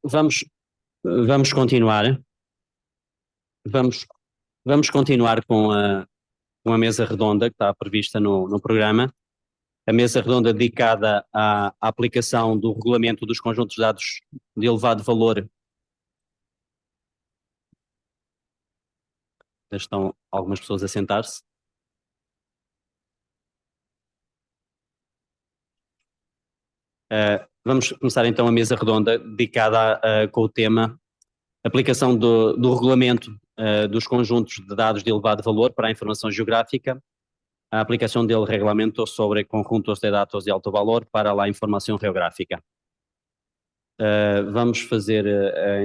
Vamos, vamos continuar. Vamos, vamos continuar com a mesa redonda que está prevista no programa. A mesa redonda dedicada à aplicação do regulamento dos conjuntos de dados de elevado valor. Estão algumas pessoas a sentar-se. Vamos começar então a mesa redonda dedicada com o tema aplicação do regulamento dos conjuntos de dados de elevado valor para a informação geográfica, a aplicação do regulamento sobre conjuntos de dados de alto valor para a informação geográfica. Vamos fazer,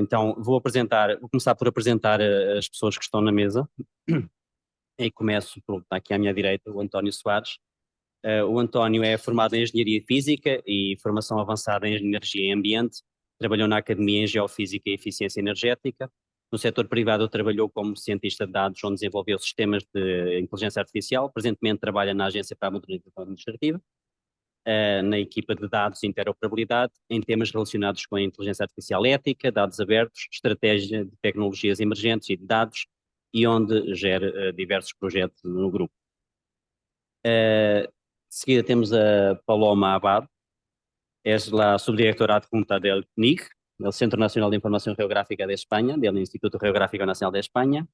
então, vou começar por apresentar as pessoas que estão na mesa. E começo, pronto, está aqui à minha direita o António Soares. O António é formado em Engenharia Física e formação avançada em Energia e Ambiente. Trabalhou na Academia em Geofísica e Eficiência Energética. No setor privado trabalhou como cientista de dados, onde desenvolveu sistemas de inteligência artificial. Presentemente trabalha na Agência para a Modernização Administrativa, na equipa de dados e interoperabilidade, em temas relacionados com a inteligência artificial ética, dados abertos, estratégia de tecnologias emergentes e de dados, e onde gera diversos projetos no grupo. De seguida temos a Paloma Abad, es la subdirectora adjunta del CNIG, del Centro Nacional de Información Geográfica de España, del Instituto Geográfico Nacional de España,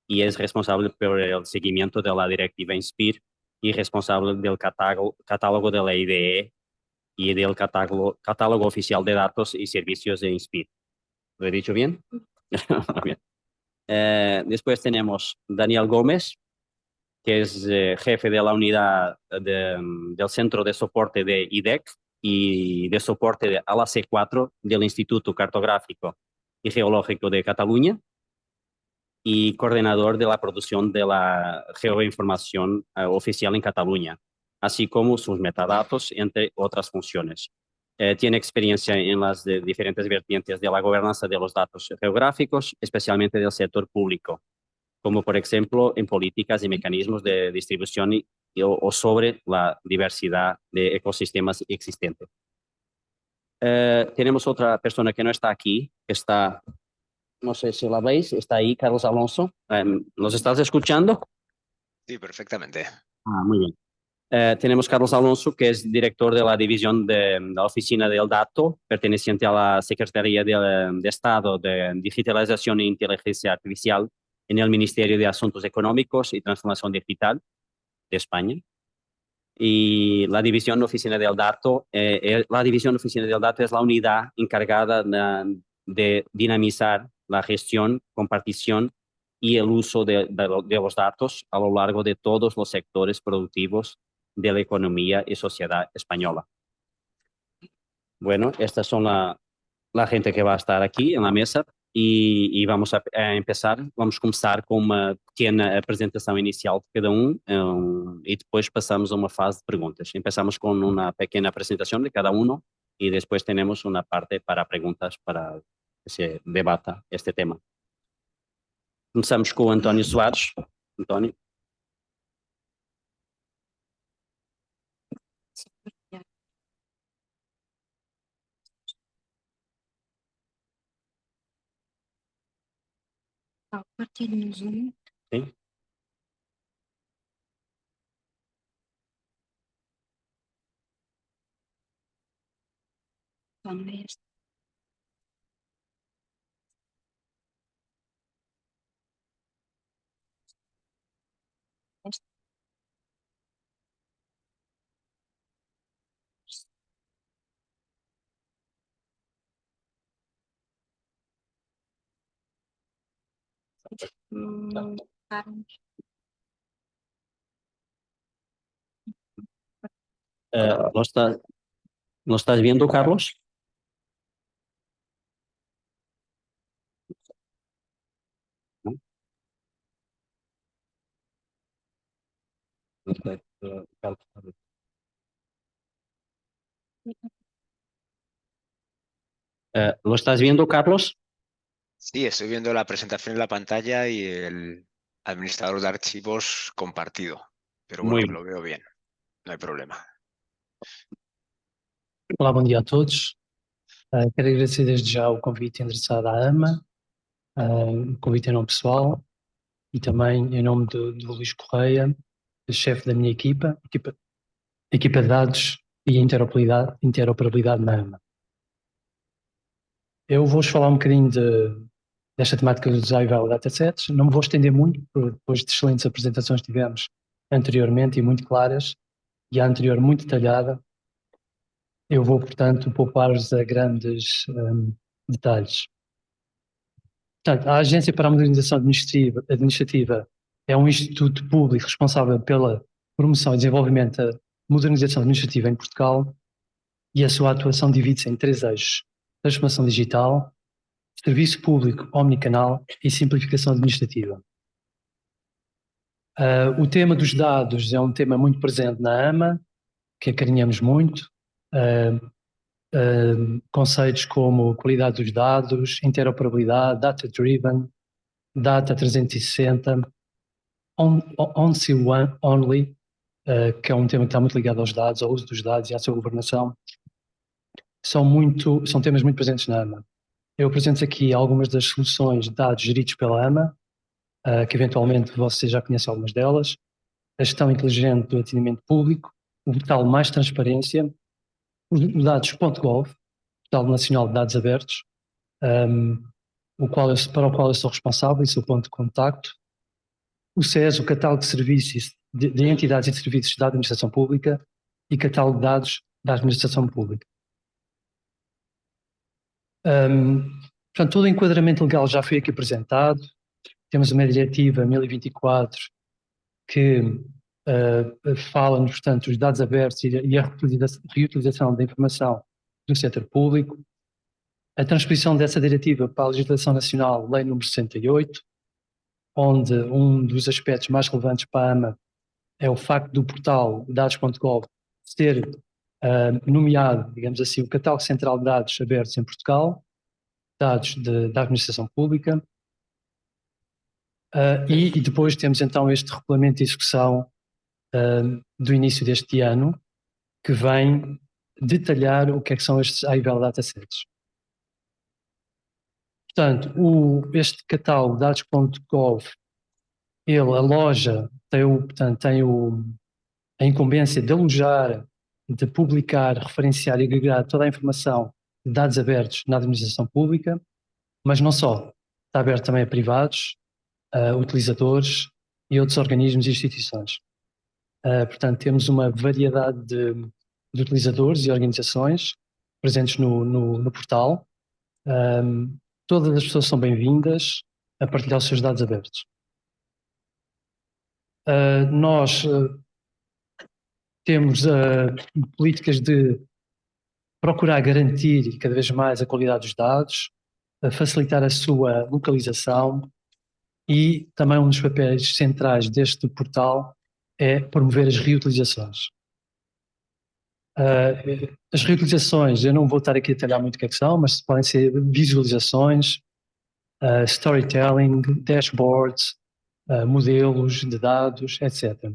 y es responsable por el seguimiento de la directiva INSPIR y responsable del catálogo de la IDE y del catálogo oficial de datos y servicios de INSPIR. ¿Lo he dicho bien? Bien. Después tenemos Daniel Gómez, que es jefe de la unidad del Centro de Soporte de IDEC y de soporte de ALAC4 del Instituto Cartográfico y Geológico de Cataluña y coordinador de la producción de la geoinformación oficial en Cataluña, así como sus metadatos, entre otras funciones. Tiene experiencia en las diferentes vertientes de la gobernanza de los datos geográficos, especialmente del sector público, como por ejemplo en políticas y mecanismos de distribución o sobre la diversidad de ecosistemas existentes. Tenemos otra persona que no está aquí, que está, no sé si la veis, está ahí, Carlos Alonso. ¿Nos estás escuchando? Sí, perfectamente. Muy bien. Tenemos Carlos Alonso, que es director de la división de la Oficina del Dato, perteneciente a la Secretaría de Estado de Digitalización e Inteligencia Artificial en el Ministerio de Asuntos Económicos y Transformación Digital de España. Y la División Oficina del Dato, la División Oficina del Dato es la unidad encargada de dinamizar la gestión, compartición y el uso de los datos a lo largo de todos los sectores productivos de la economía y sociedad española. Bueno, estas son la gente que va a estar aquí en la mesa y vamos a empezar. Vamos começar com uma pequena apresentação inicial de cada e depois passamos a uma fase de perguntas. Empezamos com uma pequena apresentação de cada e depois temos uma parte para perguntas para que se debata este tema. Começamos com o António Soares. António. A partir do Zoom. Sim. Vamos. ¿Lo estás viendo, Carlos? ¿Lo estás viendo, Carlos? Sí, estoy viendo la presentación en la pantalla y el administrador de archivos compartido. Pero bueno, Muy bien. lo veo bien, no hay problema. Olá, bom dia a todos. Quero agradecer desde já o convite endereçado à AMA, o convite em nome pessoal e também em nome do Luís Correia, chefe da minha equipa de dados e interoperabilidade na AMA. Eu vou-vos falar um bocadinho desta temática dos high-value datasets. Não me vou estender muito, porque depois de excelentes apresentações que tivemos anteriormente e muito claras, e a anterior muito detalhada, eu vou, portanto, poupar-vos a grandes detalhes. Portanto, a Agência para a Modernização Administrativa é um instituto público responsável pela promoção e desenvolvimento da modernização administrativa em Portugal, e a sua atuação divide-se em 3 eixos: transformação digital, serviço público omnicanal e simplificação administrativa. O tema dos dados é um tema muito presente na AMA, que acarinhamos muito. Conceitos como qualidade dos dados, interoperabilidade, data-driven, data 360, on-see only, que é um tema que está muito ligado aos dados, ao uso dos dados e à sua governação, são temas muito presentes na AMA. Eu apresento aqui algumas das soluções de dados geridos pela AMA, que eventualmente vocês já conhecem algumas delas: a gestão inteligente do atendimento público, o portal Mais Transparência, o dados.gov, Portal Nacional de Dados Abertos, para o qual eu sou responsável e sou ponto de contacto, o SES, o Catálogo de Serviços de Entidades e Serviços da Administração Pública, e Catálogo de Dados da Administração Pública. Portanto, todo o enquadramento legal já foi aqui apresentado. Temos uma diretiva 1024 que fala-nos, portanto, dos dados abertos e a reutilização da informação do setor público. A transposição dessa diretiva para a legislação nacional, Lei número 68, onde um dos aspectos mais relevantes para a AMA é o facto do portal dados.gov ser nomeado, digamos assim, o catálogo central de dados abertos em Portugal, dados da administração pública. E depois temos então este regulamento de execução do início deste ano, que vem detalhar o que é que são estes high-value datasets. Portanto, este catálogo dados.gov, ele aloja, tem a incumbência de alojar, de publicar, referenciar e agregar toda a informação de dados abertos na administração pública, mas não só, está aberto também a privados, utilizadores e outros organismos e instituições. Portanto, temos uma variedade de utilizadores e organizações presentes no portal. Todas as pessoas são bem-vindas a partilhar os seus dados abertos. Nós temos políticas de procurar garantir cada vez mais a qualidade dos dados, facilitar a sua localização, e também um dos papéis centrais deste portal é promover as reutilizações. As reutilizações, eu não vou estar aqui a detalhar muito o que é que são, mas podem ser visualizações, storytelling, dashboards, modelos de dados, etc.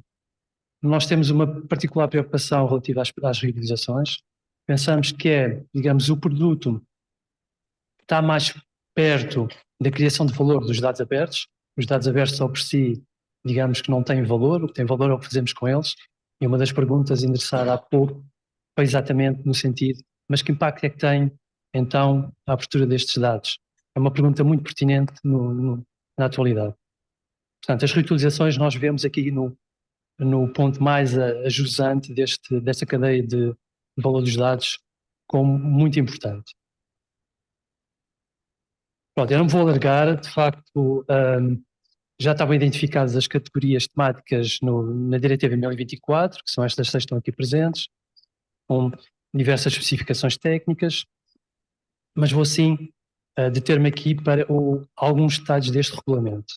Nós temos uma particular preocupação relativa às reutilizações. Pensamos que digamos, o produto está mais perto da criação de valor dos dados abertos. Os dados abertos só por si, digamos que não têm valor, o que tem valor é o que fazemos com eles. E uma das perguntas endereçada há pouco foi exatamente no sentido: mas que impacto é que tem, então, a abertura destes dados? É uma pergunta muito pertinente na atualidade. Portanto, as reutilizações nós vemos aqui no ponto mais ajusante desta cadeia de valor dos dados como muito importante. Pronto, eu não me vou alargar, de facto, já estavam identificadas as categorias temáticas na Diretiva 1024, que são estas 6 que estão aqui presentes, com diversas especificações técnicas, mas vou sim deter-me aqui para alguns detalhes deste regulamento.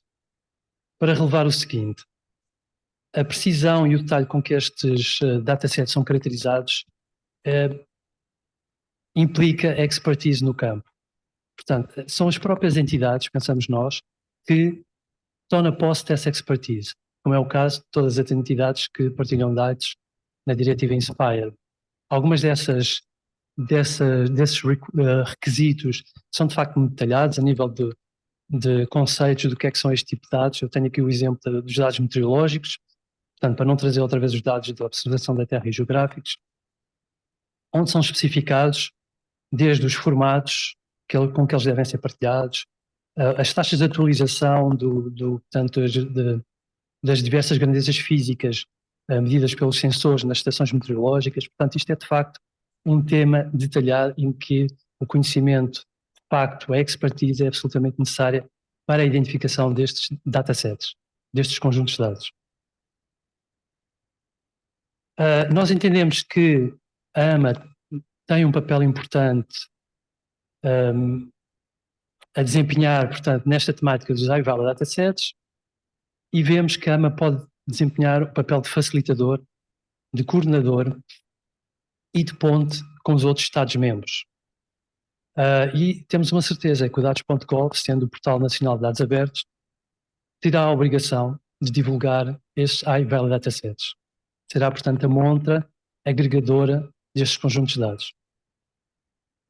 Para relevar o seguinte: a precisão e o detalhe com que estes datasets são caracterizados implica expertise no campo. Portanto, são as próprias entidades, pensamos nós, que estão na posse dessa expertise, como é o caso de todas as entidades que partilham dados na diretiva Inspire. Algumas dessas desses requisitos são de facto muito detalhados a nível de conceitos do que é que são este tipo de dados. Eu tenho aqui o exemplo dos dados meteorológicos, portanto, para não trazer outra vez os dados de observação da Terra e geográficos, onde são especificados desde os formatos com que eles devem ser partilhados, as taxas de atualização portanto, das diversas grandezas físicas medidas pelos sensores nas estações meteorológicas. Portanto, isto é de facto um tema detalhado em que o conhecimento, de facto, a expertise é absolutamente necessária para a identificação destes datasets, destes conjuntos de dados. Nós entendemos que a AMA tem um papel importante a desempenhar, portanto, nesta temática dos high-value datasets, e vemos que a AMA pode desempenhar o papel de facilitador, de coordenador e de ponte com os outros Estados-membros. E temos uma certeza, que o Dados.gov, sendo o Portal Nacional de Dados Abertos, terá a obrigação de divulgar estes high-value datasets. Será, portanto, a montra agregadora destes conjuntos de dados.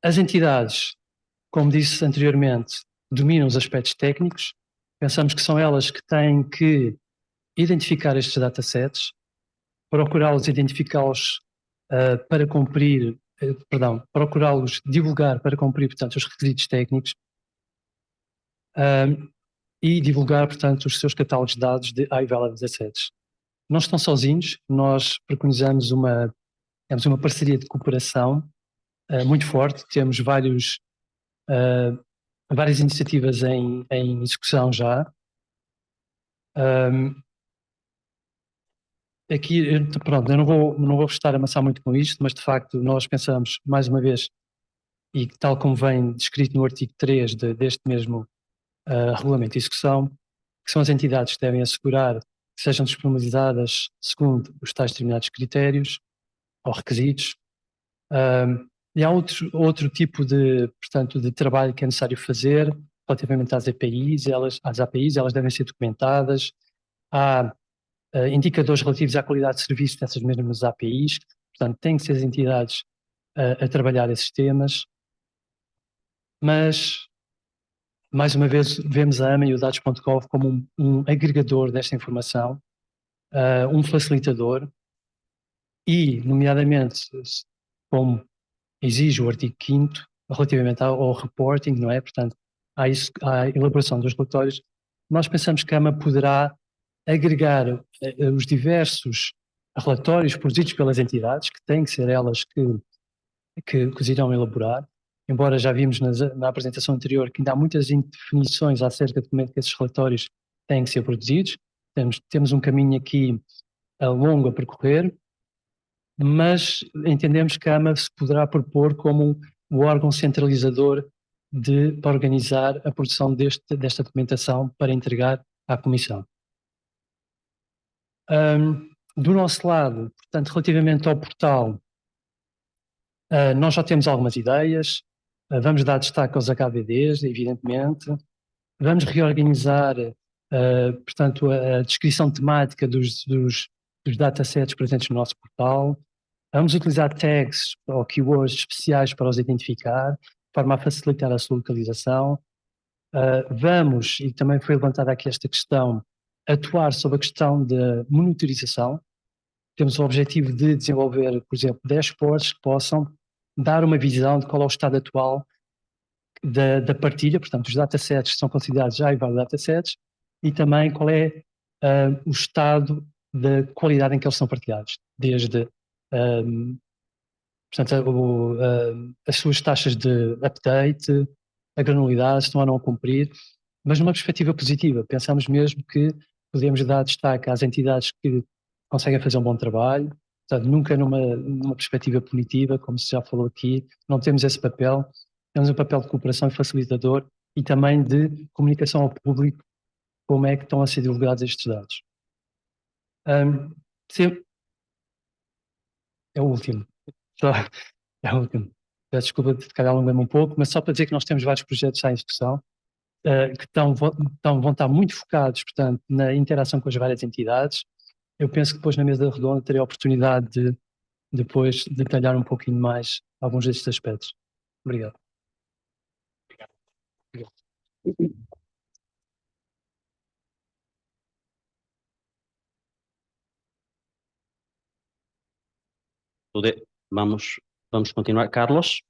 As entidades, como disse anteriormente, dominam os aspectos técnicos. Pensamos que são elas que têm que identificar estes datasets, procurá-los, identificá-los para cumprir, procurá-los divulgar para cumprir, portanto, os requisitos técnicos e divulgar, portanto, os seus catálogos de dados de high-value datasets. Não estão sozinhos, nós preconizamos temos uma parceria de cooperação muito forte, temos várias iniciativas em execução já. Aqui, pronto, eu não vou estar a amassar muito com isto, mas de facto nós pensamos, mais uma vez, e tal como vem descrito no artigo 3 deste mesmo regulamento de execução, que são as entidades que devem assegurar que sejam disponibilizadas segundo os tais determinados critérios ou requisitos. E há outro tipo portanto, de trabalho que é necessário fazer relativamente às APIs. Elas devem ser documentadas. Há indicadores relativos à qualidade de serviço dessas mesmas APIs, portanto, têm que ser as entidades a trabalhar esses temas. Mas, mais uma vez, vemos a AMA e o Dados.gov como um agregador desta informação, um facilitador e, nomeadamente, como exige o artigo 5º, relativamente ao reporting, não é? Portanto, à elaboração dos relatórios, nós pensamos que a AMA poderá agregar os diversos relatórios produzidos pelas entidades, que têm que ser elas que os irão elaborar, embora já vimos na apresentação anterior que ainda há muitas indefinições acerca de como é que esses relatórios têm que ser produzidos. Temos um caminho aqui longo a percorrer, mas entendemos que a AMA se poderá propor como o órgão centralizador para organizar a produção desta documentação para entregar à Comissão. Do nosso lado, portanto, relativamente ao portal, nós já temos algumas ideias, vamos dar destaque aos HVDs, evidentemente, vamos reorganizar, portanto, a descrição temática dos datasets presentes no nosso portal, vamos utilizar tags ou keywords especiais para os identificar, de forma a facilitar a sua localização. Vamos, e também foi levantada aqui esta questão, atuar sobre a questão da monitorização. Temos o objetivo de desenvolver, por exemplo, dashboards que possam dar uma visão de qual é o estado atual da partilha, portanto, os datasets que são considerados high-value datasets, e também qual é o estado da qualidade em que eles são partilhados, desde portanto, as suas taxas de update, a granularidade, estão a não cumprir, mas numa perspectiva positiva. Pensamos mesmo que podemos dar destaque às entidades que conseguem fazer um bom trabalho, portanto, nunca numa perspectiva punitiva, como se já falou aqui, não temos esse papel, temos um papel de cooperação e facilitador e também de comunicação ao público, como é que estão a ser divulgados estes dados. É o último. É o último. Peço desculpa de calhar alongar-me um pouco, mas só para dizer que nós temos vários projetos já em execução, que vão estar muito focados, portanto, na interação com as várias entidades. Eu penso que depois na mesa redonda terei a oportunidade depois detalhar um pouquinho mais alguns destes aspectos. Obrigado. Vamos continuar. Carlos,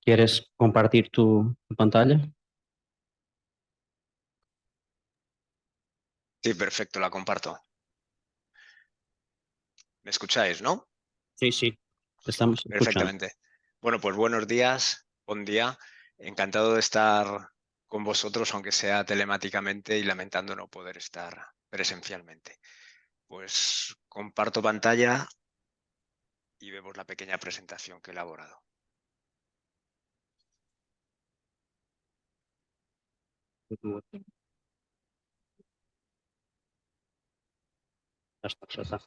¿quieres compartir tu pantalla? Sí, perfecto, la comparto. ¿Me escucháis, no? Sí, sí, estamos escuchando. Perfectamente. Bueno, pues buenos días, buen día. Encantado de estar con vosotros, aunque sea telemáticamente y lamentando no poder estar presencialmente. Pues comparto pantalla y vemos la pequeña presentación que he elaborado. Ya está.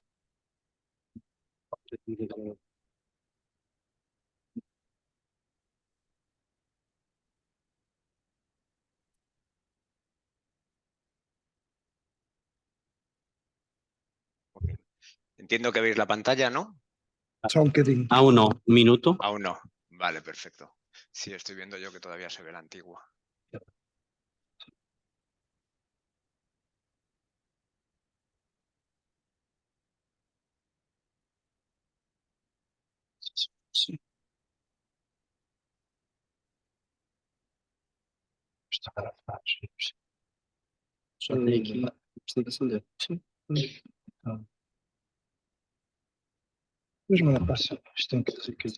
Ok. Entiendo que veis la pantalla, ¿no? Só bocadinho. Aún no, un minuto. Aún no. Vale, perfecto. Sí, estoy viendo yo que todavía se ve la antigua. Sim. Está a faz. Só tem aqui a apresentação dele. Sim. Mas não é fácil. Isto tem que dizer que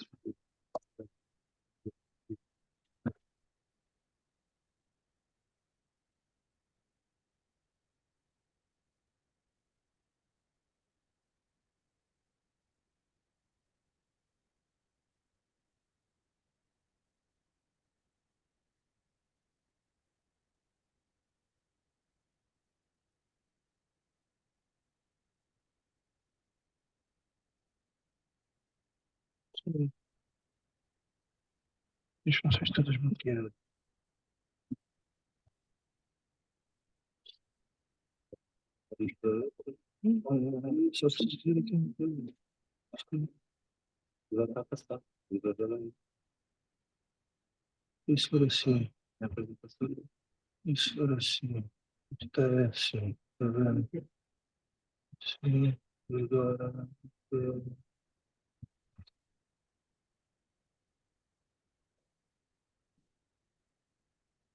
as funções todas bloqueadas. Só preciso dizer aqui uma coisa. Acho que já está a passar. Isso for assim. Isso for assim. Isto é assim. Está vendo? Sim. Agora.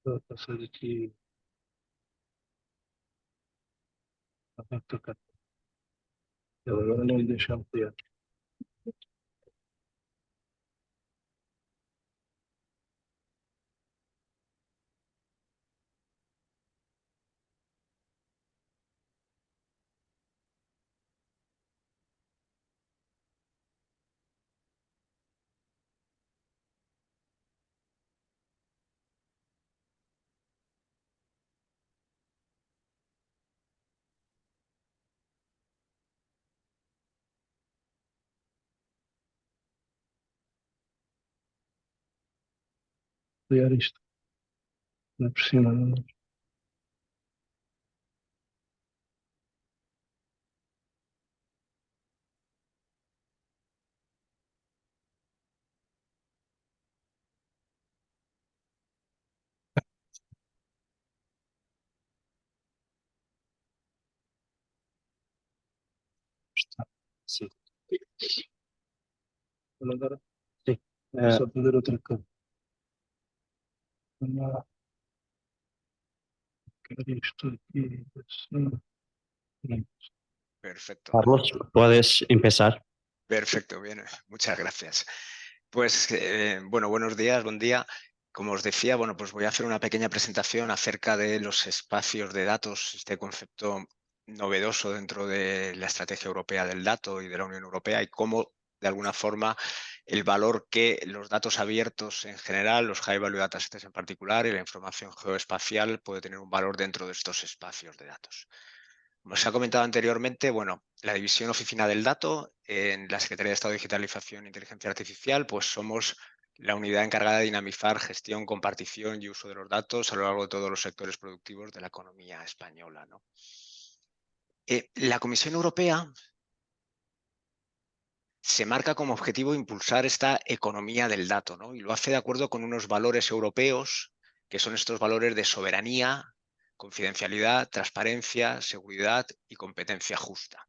Vou passar aqui. Vai tocar. Ele agora não me deixa ampliar. Ampliar isto. Não é por cima. Não. Está. Sim. Agora. Sim. Só fazer outra coisa. Vamos lá. Quero isto aqui. Assim. Pronto. Perfecto. Carlos, puedes empezar. Perfecto, bien, muchas gracias. Pues bueno, buenos días, buen día. Como os decía, bueno, pues voy a hacer una pequeña presentación acerca de los espacios de datos, este concepto novedoso dentro de la estrategia europea del dato y de la Unión Europea y cómo, de alguna forma, el valor que los datos abiertos en general, los high value datasets en particular y la información geoespacial puede tener un valor dentro de estos espacios de datos. Como se ha comentado anteriormente, bueno, la División Oficina del Dato en la Secretaría de Estado de Digitalización e Inteligencia Artificial, pues somos la unidad encargada de dinamizar gestión, compartición y uso de los datos a lo largo de todos los sectores productivos de la economía española, ¿no? La Comisión Europea se marca como objetivo impulsar esta economía del dato, ¿no? Y lo hace de acuerdo con unos valores europeos, que son estos valores de soberanía, confidencialidad, transparencia, seguridad y competencia justa.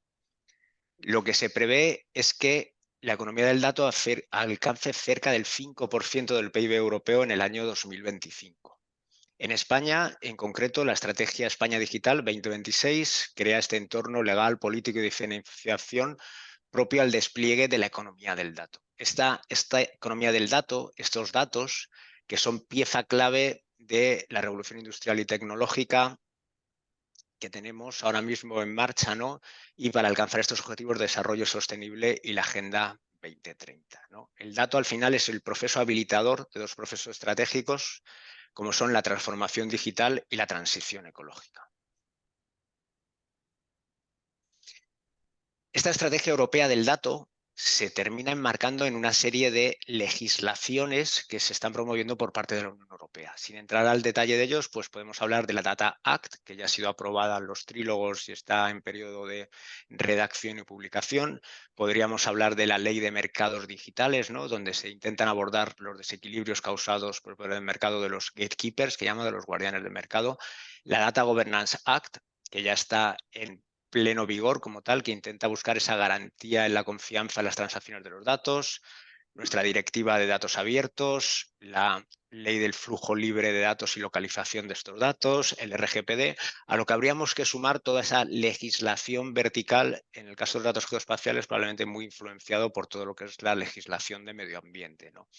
Lo que se prevé es que la economía del dato alcance cerca del 5% del PIB europeo en el año 2025. En España, en concreto, la Estrategia España Digital 2026 crea este entorno legal, político y de financiación propio al despliegue de la economía del dato. Esta economía del dato, estos datos, que son pieza clave de la revolución industrial y tecnológica que tenemos ahora mismo en marcha, ¿no? Y para alcanzar estos objetivos de desarrollo sostenible y la Agenda 2030, ¿no? El dato al final es el proceso habilitador de dos procesos estratégicos, como son la transformación digital y la transición ecológica. Esta estrategia europea del dato se termina enmarcando en una serie de legislaciones que se están promoviendo por parte de la Unión Europea. Sin entrar al detalle de ellos, pues podemos hablar de la Data Act, que ya ha sido aprobada en los trílogos y está en periodo de redacción y publicación. Podríamos hablar de la Ley de Mercados Digitales, ¿no? Donde se intentan abordar los desequilibrios causados por el mercado de los gatekeepers, que llaman de los guardianes del mercado. La Data Governance Act, que ya está en pleno vigor como tal, que intenta buscar esa garantía en la confianza en las transacciones de los datos, nuestra directiva de datos abiertos, la ley del flujo libre de datos y localización de estos datos, el RGPD, a lo que habríamos que sumar toda esa legislación vertical, en el caso de los datos geoespaciales, probablemente muy influenciado por todo lo que es la legislación de medio ambiente, ¿no?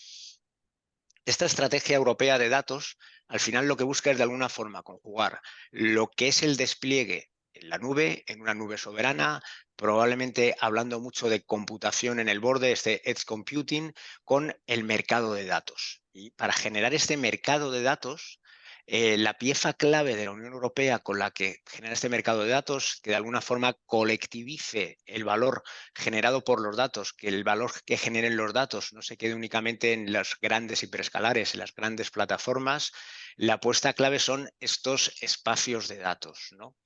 Esta estrategia europea de datos, al final lo que busca es de alguna forma conjugar lo que es el despliegue en la nube, en una nube soberana, probablemente hablando mucho de computación en el borde, este edge computing, con el mercado de datos. Y para generar este mercado de datos, la pieza clave de la Unión Europea con la que genera este mercado de datos, que de alguna forma colectivice el valor generado por los datos, que el valor que generen los datos no se quede únicamente en los grandes hiperescalares, en las grandes plataformas, la apuesta clave son estos espacios de datos, ¿no?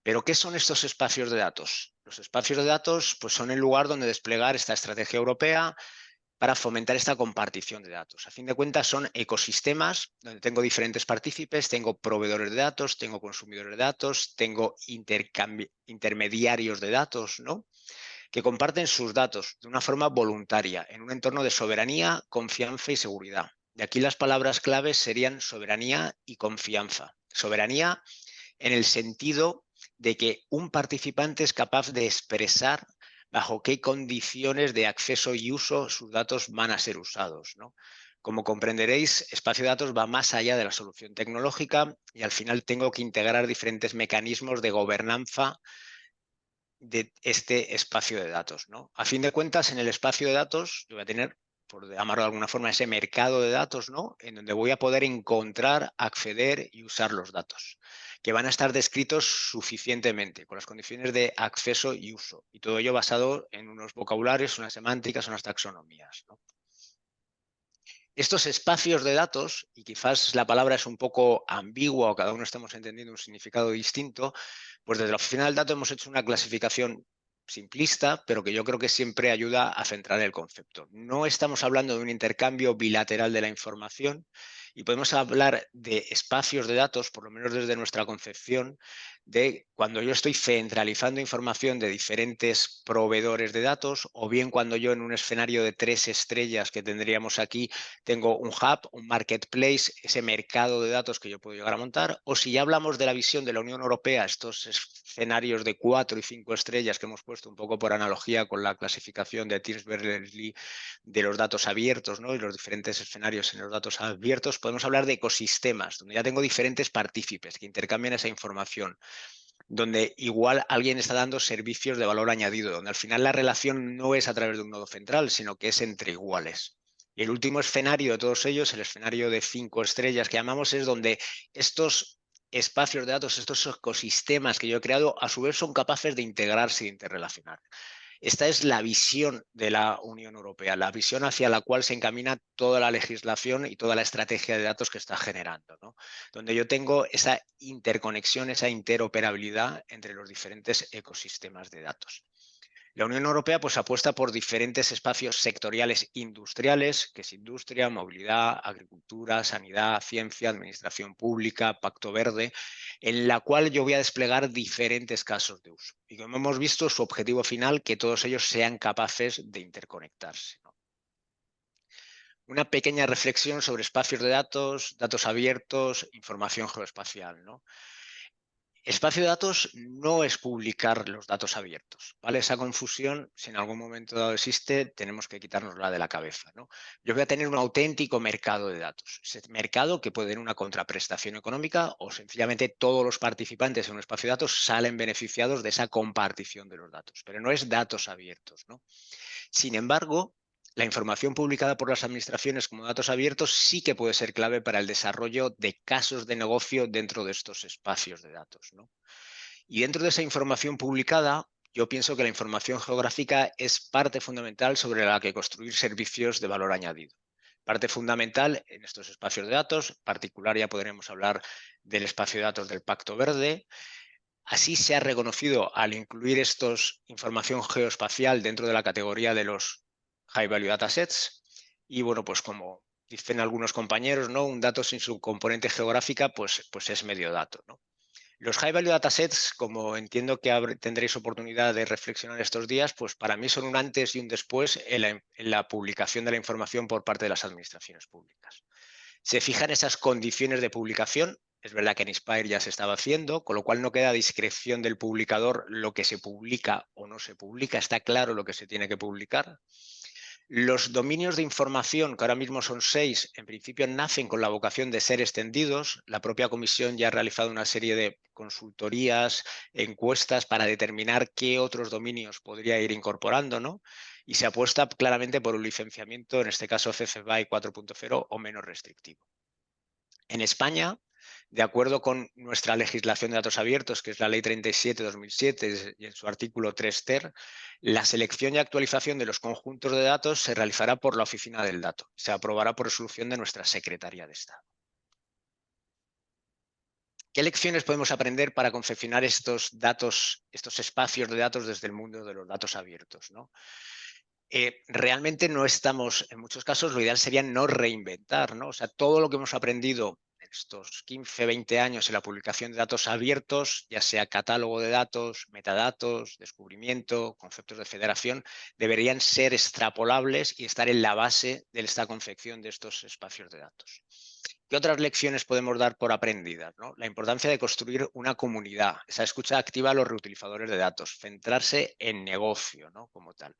¿Pero qué son estos espacios de datos? Los espacios de datos pues, son el lugar donde desplegar esta estrategia europea para fomentar esta compartición de datos. A fin de cuentas son ecosistemas donde tengo diferentes partícipes, tengo proveedores de datos, tengo consumidores de datos, tengo intermediarios de datos, ¿no? Que comparten sus datos de una forma voluntaria en un entorno de soberanía, confianza y seguridad. De aquí las palabras claves serían soberanía y confianza. Soberanía en el sentido de que un participante es capaz de expresar bajo qué condiciones de acceso y uso sus datos van a ser usados, ¿no? Como comprenderéis, espacio de datos va más allá de la solución tecnológica y al final tengo que integrar diferentes mecanismos de gobernanza de este espacio de datos, ¿no? A fin de cuentas, en el espacio de datos yo voy a tener, por llamarlo de alguna forma, ese mercado de datos, ¿no? En donde voy a poder encontrar, acceder y usar los datos, que van a estar descritos suficientemente, con las condiciones de acceso y uso, y todo ello basado en unos vocabularios, unas semánticas, unas taxonomías, ¿no? Estos espacios de datos, y quizás la palabra es un poco ambigua o cada uno estamos entendiendo un significado distinto, pues desde la Oficina del Dato hemos hecho una clasificación simplista, pero que yo creo que siempre ayuda a centrar el concepto. No estamos hablando de un intercambio bilateral de la información y podemos hablar de espacios de datos, por lo menos desde nuestra concepción, de cuando yo estoy centralizando información de diferentes proveedores de datos o bien cuando yo en un escenario de 3 estrellas que tendríamos aquí tengo un hub, un marketplace, ese mercado de datos que yo puedo llegar a montar, o si ya hablamos de la visión de la Unión Europea, estos escenarios de 4 y 5 estrellas que hemos puesto un poco por analogía con la clasificación de Tim Berners-Lee de los datos abiertos, ¿no? Y los diferentes escenarios en los datos abiertos, podemos hablar de ecosistemas, donde ya tengo diferentes partícipes que intercambian esa información, donde igual alguien está dando servicios de valor añadido, donde al final la relación no es a través de un nodo central, sino que es entre iguales. Y el último escenario de todos ellos, el escenario de 5 estrellas que llamamos, es donde estos espacios de datos, estos ecosistemas que yo he creado, a su vez son capaces de integrarse e interrelacionar. Esta es la visión de la Unión Europea, la visión hacia la cual se encamina toda la legislación y toda la estrategia de datos que está generando, ¿no? Donde yo tengo esa interconexión, esa interoperabilidad entre los diferentes ecosistemas de datos. La Unión Europea pues, apuesta por diferentes espacios sectoriales industriales, que es industria, movilidad, agricultura, sanidad, ciencia, administración pública, Pacto Verde, en la cual yo voy a desplegar diferentes casos de uso. Y como hemos visto, su objetivo final, que todos ellos sean capaces de interconectarse, ¿no? Una pequeña reflexión sobre espacios de datos, datos abiertos, información geoespacial, ¿no? Espacio de datos no es publicar los datos abiertos, ¿vale? Esa confusión, si en algún momento dado existe, tenemos que quitárnosla de la cabeza, ¿no? Yo voy a tener un auténtico mercado de datos. Ese mercado que puede tener una contraprestación económica o sencillamente todos los participantes en un espacio de datos salen beneficiados de esa compartición de los datos, pero no es datos abiertos, ¿no? Sin embargo, la información publicada por las administraciones como datos abiertos sí que puede ser clave para el desarrollo de casos de negocio dentro de estos espacios de datos, ¿no? Y dentro de esa información publicada, yo pienso que la información geográfica es parte fundamental sobre la que construir servicios de valor añadido. Parte fundamental en estos espacios de datos, en particular ya podremos hablar del espacio de datos del Pacto Verde. Así se ha reconocido al incluir estos información geoespacial dentro de la categoría de los High Value Datasets. Y bueno, pues como dicen algunos compañeros, ¿no? Un dato sin su componente geográfica, pues es medio dato, ¿no? Los High Value Datasets, como entiendo que tendréis oportunidad de reflexionar estos días, pues para mí son un antes y un después en la publicación de la información por parte de las administraciones públicas. Se fijan esas condiciones de publicación. Es verdad que en Inspire ya se estaba haciendo, con lo cual no queda a discreción del publicador lo que se publica o no se publica. Está claro lo que se tiene que publicar. Los dominios de información, que ahora mismo son 6, en principio nacen con la vocación de ser extendidos. La propia comisión ya ha realizado una serie de consultorías, encuestas para determinar qué otros dominios podría ir incorporando, ¿no? Y se apuesta claramente por un licenciamiento, en este caso CC BY 4.0 o menos restrictivo. En España, de acuerdo con nuestra legislación de datos abiertos, que es la Ley 37/2007 y en su artículo 3 ter, la selección y actualización de los conjuntos de datos se realizará por la Oficina del Dato. Se aprobará por resolución de nuestra Secretaría de Estado. ¿Qué lecciones podemos aprender para confeccionar estos datos, estos espacios de datos desde el mundo de los datos abiertos, ¿no? Realmente no estamos, en muchos casos, lo ideal sería no reinventar, ¿no? O sea, todo lo que hemos aprendido en estos 15, 20 años en la publicación de datos abiertos, ya sea catálogo de datos, metadatos, descubrimiento, conceptos de federación, deberían ser extrapolables y estar en la base de esta confección de estos espacios de datos. ¿Qué otras lecciones podemos dar por aprendidas, ¿no? La importancia de construir una comunidad, esa escucha activa a los reutilizadores de datos, centrarse en negocio, ¿no? Como tal.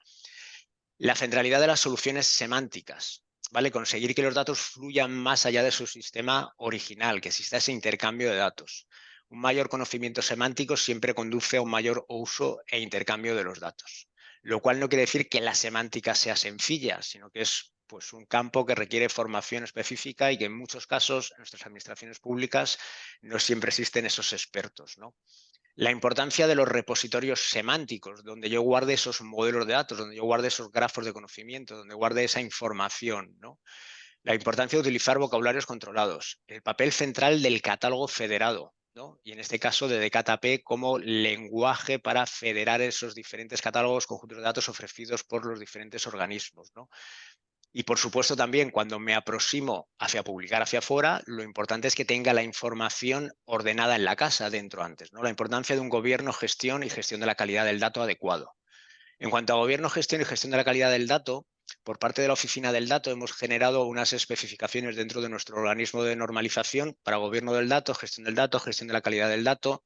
La centralidad de las soluciones semánticas, ¿vale? Conseguir que los datos fluyan más allá de su sistema original, que exista ese intercambio de datos. Un mayor conocimiento semántico siempre conduce a un mayor uso e intercambio de los datos, lo cual no quiere decir que la semántica sea sencilla, sino que es pues, un campo que requiere formación específica y que en muchos casos en nuestras administraciones públicas no siempre existen esos expertos, ¿no? La importancia de los repositorios semánticos, donde yo guarde esos modelos de datos, donde yo guarde esos grafos de conocimiento, donde guarde esa información, ¿no? La importancia de utilizar vocabularios controlados, el papel central del catálogo federado, ¿no? Y en este caso de DKP como lenguaje para federar esos diferentes catálogos, conjuntos de datos ofrecidos por los diferentes organismos, ¿no? Y por supuesto también cuando me aproximo hacia publicar hacia afuera, lo importante es que tenga la información ordenada en la casa dentro antes, ¿no? La importancia de un gobierno, gestión y gestión de la calidad del dato adecuado. En cuanto a gobierno, gestión y gestión de la calidad del dato, por parte de la Oficina del Dato hemos generado unas especificaciones dentro de nuestro organismo de normalización para gobierno del dato, gestión de la calidad del dato,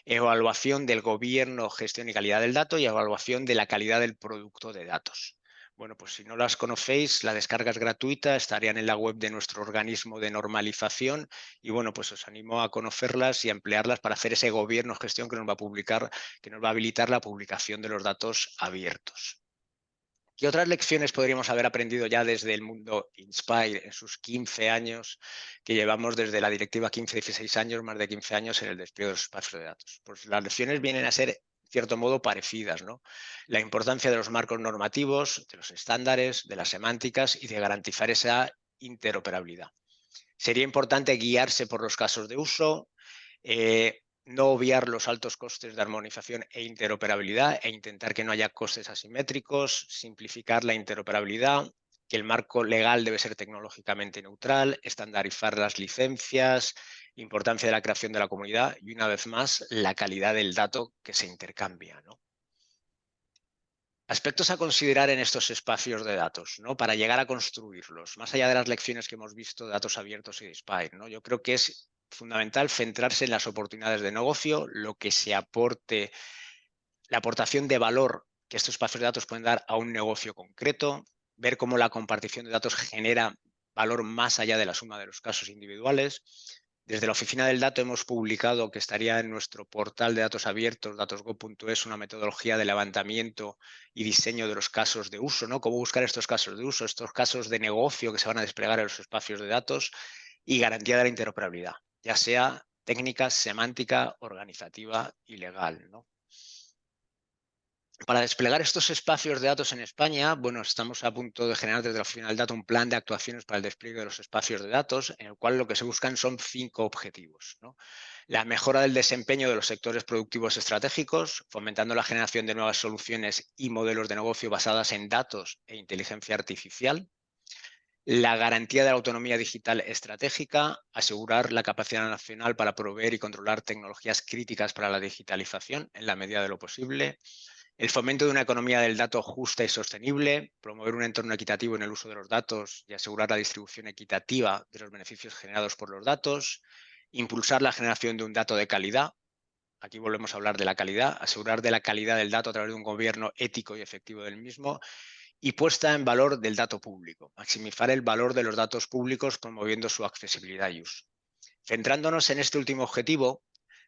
evaluación del gobierno, gestión y calidad del dato y evaluación de la calidad del producto de datos. Bueno, pues si no las conocéis, la descarga es gratuita, estarían en la web de nuestro organismo de normalización y bueno, pues os animo a conocerlas y a emplearlas para hacer ese gobierno gestión que nos va a publicar, que nos va a habilitar la publicación de los datos abiertos. ¿Qué otras lecciones podríamos haber aprendido ya desde el mundo Inspire en sus 15 años que llevamos desde la directiva 15-16 años, más de 15 años en el despliegue de los espacios de datos? Pues las lecciones vienen a ser en cierto modo parecidas, ¿no? La importancia de los marcos normativos, de los estándares, de las semánticas y de garantizar esa interoperabilidad. Sería importante guiarse por los casos de uso, no obviar los altos costes de armonización e interoperabilidad e intentar que no haya costes asimétricos, simplificar la interoperabilidad, que el marco legal debe ser tecnológicamente neutral, estandarizar las licencias, importancia de la creación de la comunidad y, una vez más, la calidad del dato que se intercambia, ¿no? Aspectos a considerar en estos espacios de datos, ¿no? Para llegar a construirlos, más allá de las lecciones que hemos visto de datos abiertos y de Inspire, ¿no? Yo creo que es fundamental centrarse en las oportunidades de negocio, lo que se aporte, la aportación de valor que estos espacios de datos pueden dar a un negocio concreto, ver cómo la compartición de datos genera valor más allá de la suma de los casos individuales. Desde la Oficina del Dato hemos publicado que estaría en nuestro portal de datos abiertos, datosgo.es, una metodología de levantamiento y diseño de los casos de uso, ¿no? Cómo buscar estos casos de uso, estos casos de negocio que se van a desplegar en los espacios de datos y garantía de la interoperabilidad, ya sea técnica, semántica, organizativa y legal, ¿no? Para desplegar estos espacios de datos en España, bueno, estamos a punto de generar desde la Oficina del Dato un plan de actuaciones para el despliegue de los espacios de datos, en el cual lo que se buscan son 5 objetivos, ¿no? La mejora del desempeño de los sectores productivos estratégicos, fomentando la generación de nuevas soluciones y modelos de negocio basadas en datos e inteligencia artificial. La garantía de la autonomía digital estratégica, asegurar la capacidad nacional para proveer y controlar tecnologías críticas para la digitalización en la medida de lo posible. El fomento de una economía del dato justa y sostenible, promover un entorno equitativo en el uso de los datos y asegurar la distribución equitativa de los beneficios generados por los datos. Impulsar la generación de un dato de calidad. Aquí volvemos a hablar de la calidad, asegurar de la calidad del dato a través de un gobierno ético y efectivo del mismo. Y puesta en valor del dato público, maximizar el valor de los datos públicos promoviendo su accesibilidad y uso. Centrándonos en este último objetivo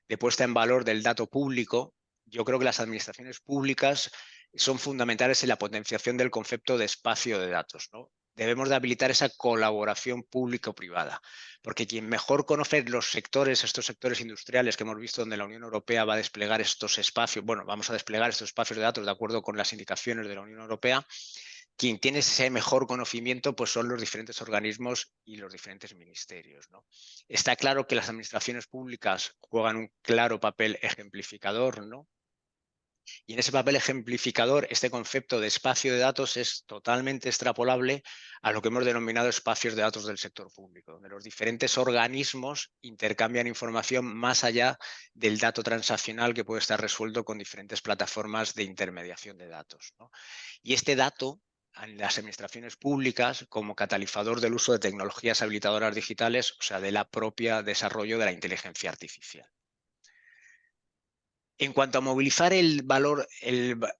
de puesta en valor del dato público, yo creo que las administraciones públicas son fundamentales en la potenciación del concepto de espacio de datos, ¿no? Debemos de habilitar esa colaboración público-privada, porque quien mejor conoce los sectores, estos sectores industriales que hemos visto donde la Unión Europea va a desplegar estos espacios, bueno, vamos a desplegar estos espacios de datos de acuerdo con las indicaciones de la Unión Europea, quien tiene ese mejor conocimiento pues son los diferentes organismos y los diferentes ministerios, ¿no? Está claro que las administraciones públicas juegan un claro papel ejemplificador, ¿no? Y en ese papel ejemplificador, este concepto de espacio de datos es totalmente extrapolable a lo que hemos denominado espacios de datos del sector público, donde los diferentes organismos intercambian información más allá del dato transaccional que puede estar resuelto con diferentes plataformas de intermediación de datos, ¿no? Y este dato, en las administraciones públicas, como catalizador del uso de tecnologías habilitadoras digitales, o sea, de la propia desarrollo de la inteligencia artificial. En cuanto a movilizar el valor,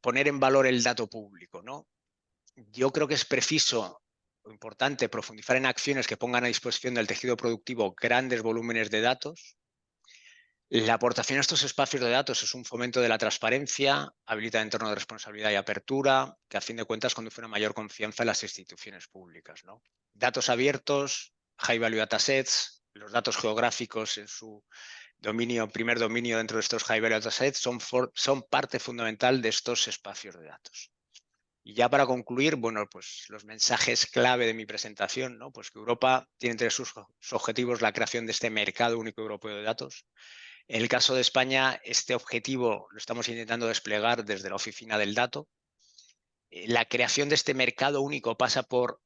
poner en valor el dato público, ¿no? Yo creo que es preciso o importante profundizar en acciones que pongan a disposición del tejido productivo grandes volúmenes de datos. La aportación a estos espacios de datos es un fomento de la transparencia, habilita entorno de responsabilidad y apertura, que a fin de cuentas conduce a una mayor confianza en las instituciones públicas, ¿no? Datos abiertos, high value datasets, los datos geográficos en su primer dominio dentro de estos high value datasets son parte fundamental de estos espacios de datos. Y ya para concluir, bueno, pues los mensajes clave de mi presentación, ¿no? Pues que Europa tiene entre sus objetivos la creación de este mercado único europeo de datos. En el caso de España, este objetivo lo estamos intentando desplegar desde la Oficina del Dato. La creación de este mercado único pasa por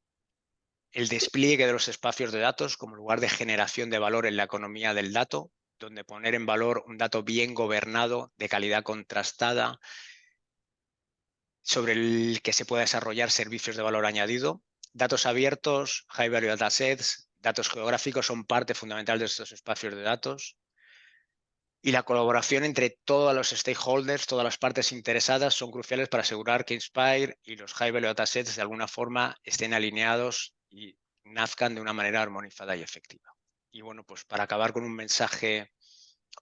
el despliegue de los espacios de datos como lugar de generación de valor en la economía del dato, donde poner en valor un dato bien gobernado, de calidad contrastada, sobre el que se pueda desarrollar servicios de valor añadido. Datos abiertos, high value datasets, datos geográficos son parte fundamental de estos espacios de datos. Y la colaboración entre todos los stakeholders, todas las partes interesadas, son cruciales para asegurar que Inspire y los high value datasets de alguna forma estén alineados y nazcan de una manera armonizada y efectiva. Y bueno, pues para acabar con un mensaje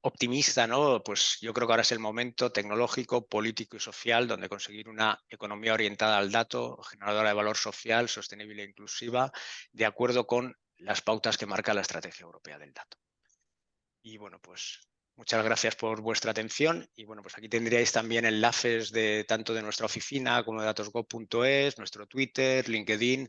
optimista, ¿no? Pues yo creo que ahora es el momento tecnológico, político y social donde conseguir una economía orientada al dato, generadora de valor social, sostenible e inclusiva, de acuerdo con las pautas que marca la Estrategia Europea del Dato. Y bueno, pues muchas gracias por vuestra atención y bueno, pues aquí tendríais también enlaces de tanto de nuestra oficina como de datosgo.es, nuestro Twitter, LinkedIn,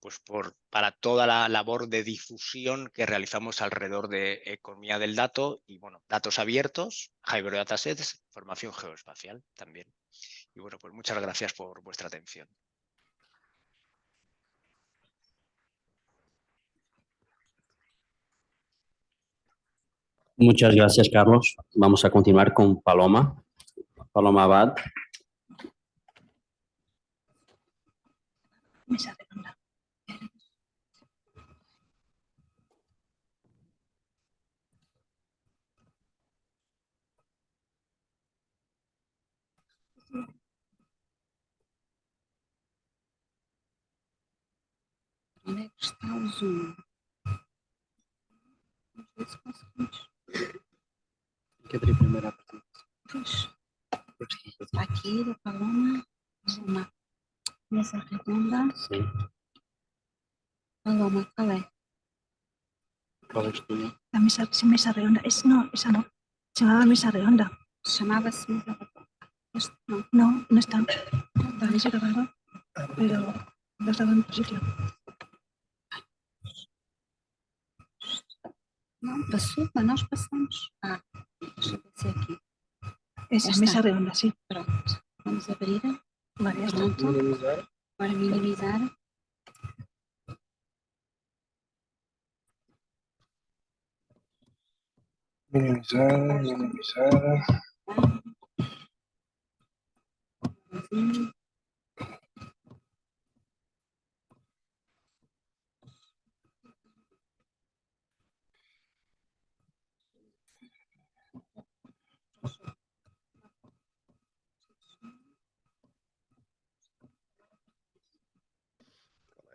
pues para toda la labor de difusión que realizamos alrededor de economía del dato y, bueno, datos abiertos, Hybrid Datasets, información geoespacial también. Y bueno, pues muchas gracias por vuestra atención. Muchas gracias, Carlos. Vamos a continuar con Paloma. Paloma Abad. Mesa redonda. Onde é que está o Zoom? Às vezes conseguimos. Que abrir primeiro a Pois, está aqui da Paloma, Paloma, mesa redonda. Sim. Paloma, qual é? Qual é que La mesa redonda. Esa no. Se llamaba mesa redonda. Chamava-se mesa redonda. No está. Está ahí grabado, pero no estaba en otro sitio. Não, passou, mas nós passamos. Deixa eu ver se é aqui. Essa Esta. mesa redonda, sim. Pronto, vamos abrir. Vale, ya está. Pronto. minimizar? Para minimizar. Minimizar. Assim.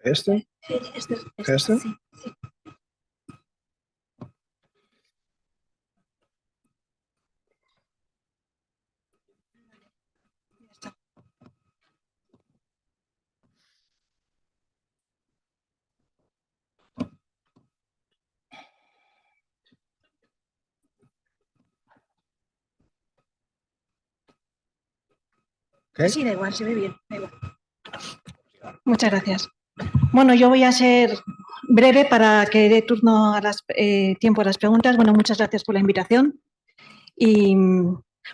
Este? Esta? Sí. Ya está. ¿Qué? Sí, da igual, se ve bien. Da igual. Muchas gracias. Bueno, yo voy a ser breve para que dé turno a tiempo a las preguntas. Bueno, muchas gracias por la invitación. Y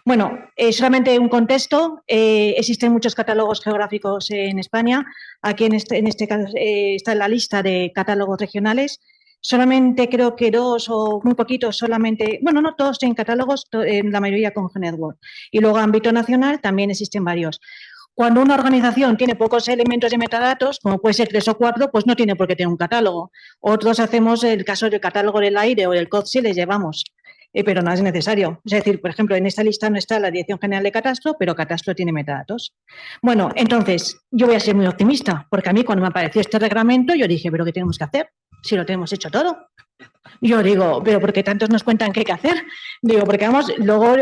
bueno, solamente un contexto. Existen muchos catálogos geográficos en España. Aquí en este caso está en la lista de catálogos regionales. Solamente creo que 2 o muy poquitos solamente, bueno, no todos tienen catálogos, la mayoría con GNetwork. Y luego a ámbito nacional también existen varios. Cuando una organización tiene pocos elementos de metadatos, como puede ser 3 o 4, pues no tiene por qué tener un catálogo. Otros hacemos el caso del catálogo del aire o del COD, les llevamos, pero no es necesario. Es decir, por ejemplo, en esta lista no está la Dirección General de Catastro, pero Catastro tiene metadatos. Bueno, entonces, yo voy a ser muy optimista, porque a mí cuando me apareció este reglamento, yo dije, ¿pero qué tenemos que hacer? Si lo tenemos hecho todo. Yo digo, ¿pero por qué tantos nos cuentan qué hay que hacer? Digo, porque vamos, luego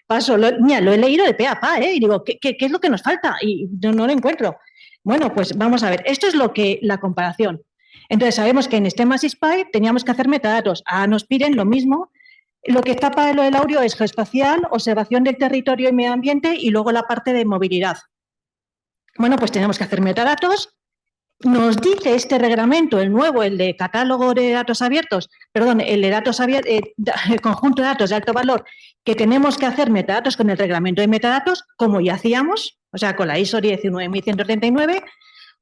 paso, mira, lo he leído de pe a pa, y digo, ¿qué es lo que nos falta? Y no lo encuentro. Bueno, pues vamos a ver, esto es lo que la comparación. Entonces, sabemos que en STEM Spy teníamos que hacer metadatos. Nos piden lo mismo. Lo que está para lo del audio es geoespacial, observación del territorio y medio ambiente y luego la parte de movilidad. Bueno, pues tenemos que hacer metadatos. Nos dice este reglamento, el nuevo, el de catálogo de datos abiertos, perdón, el de datos abiertos, el conjunto de datos de alto valor, que tenemos que hacer metadatos con el reglamento de metadatos, como ya hacíamos, o sea, con la ISO 19139.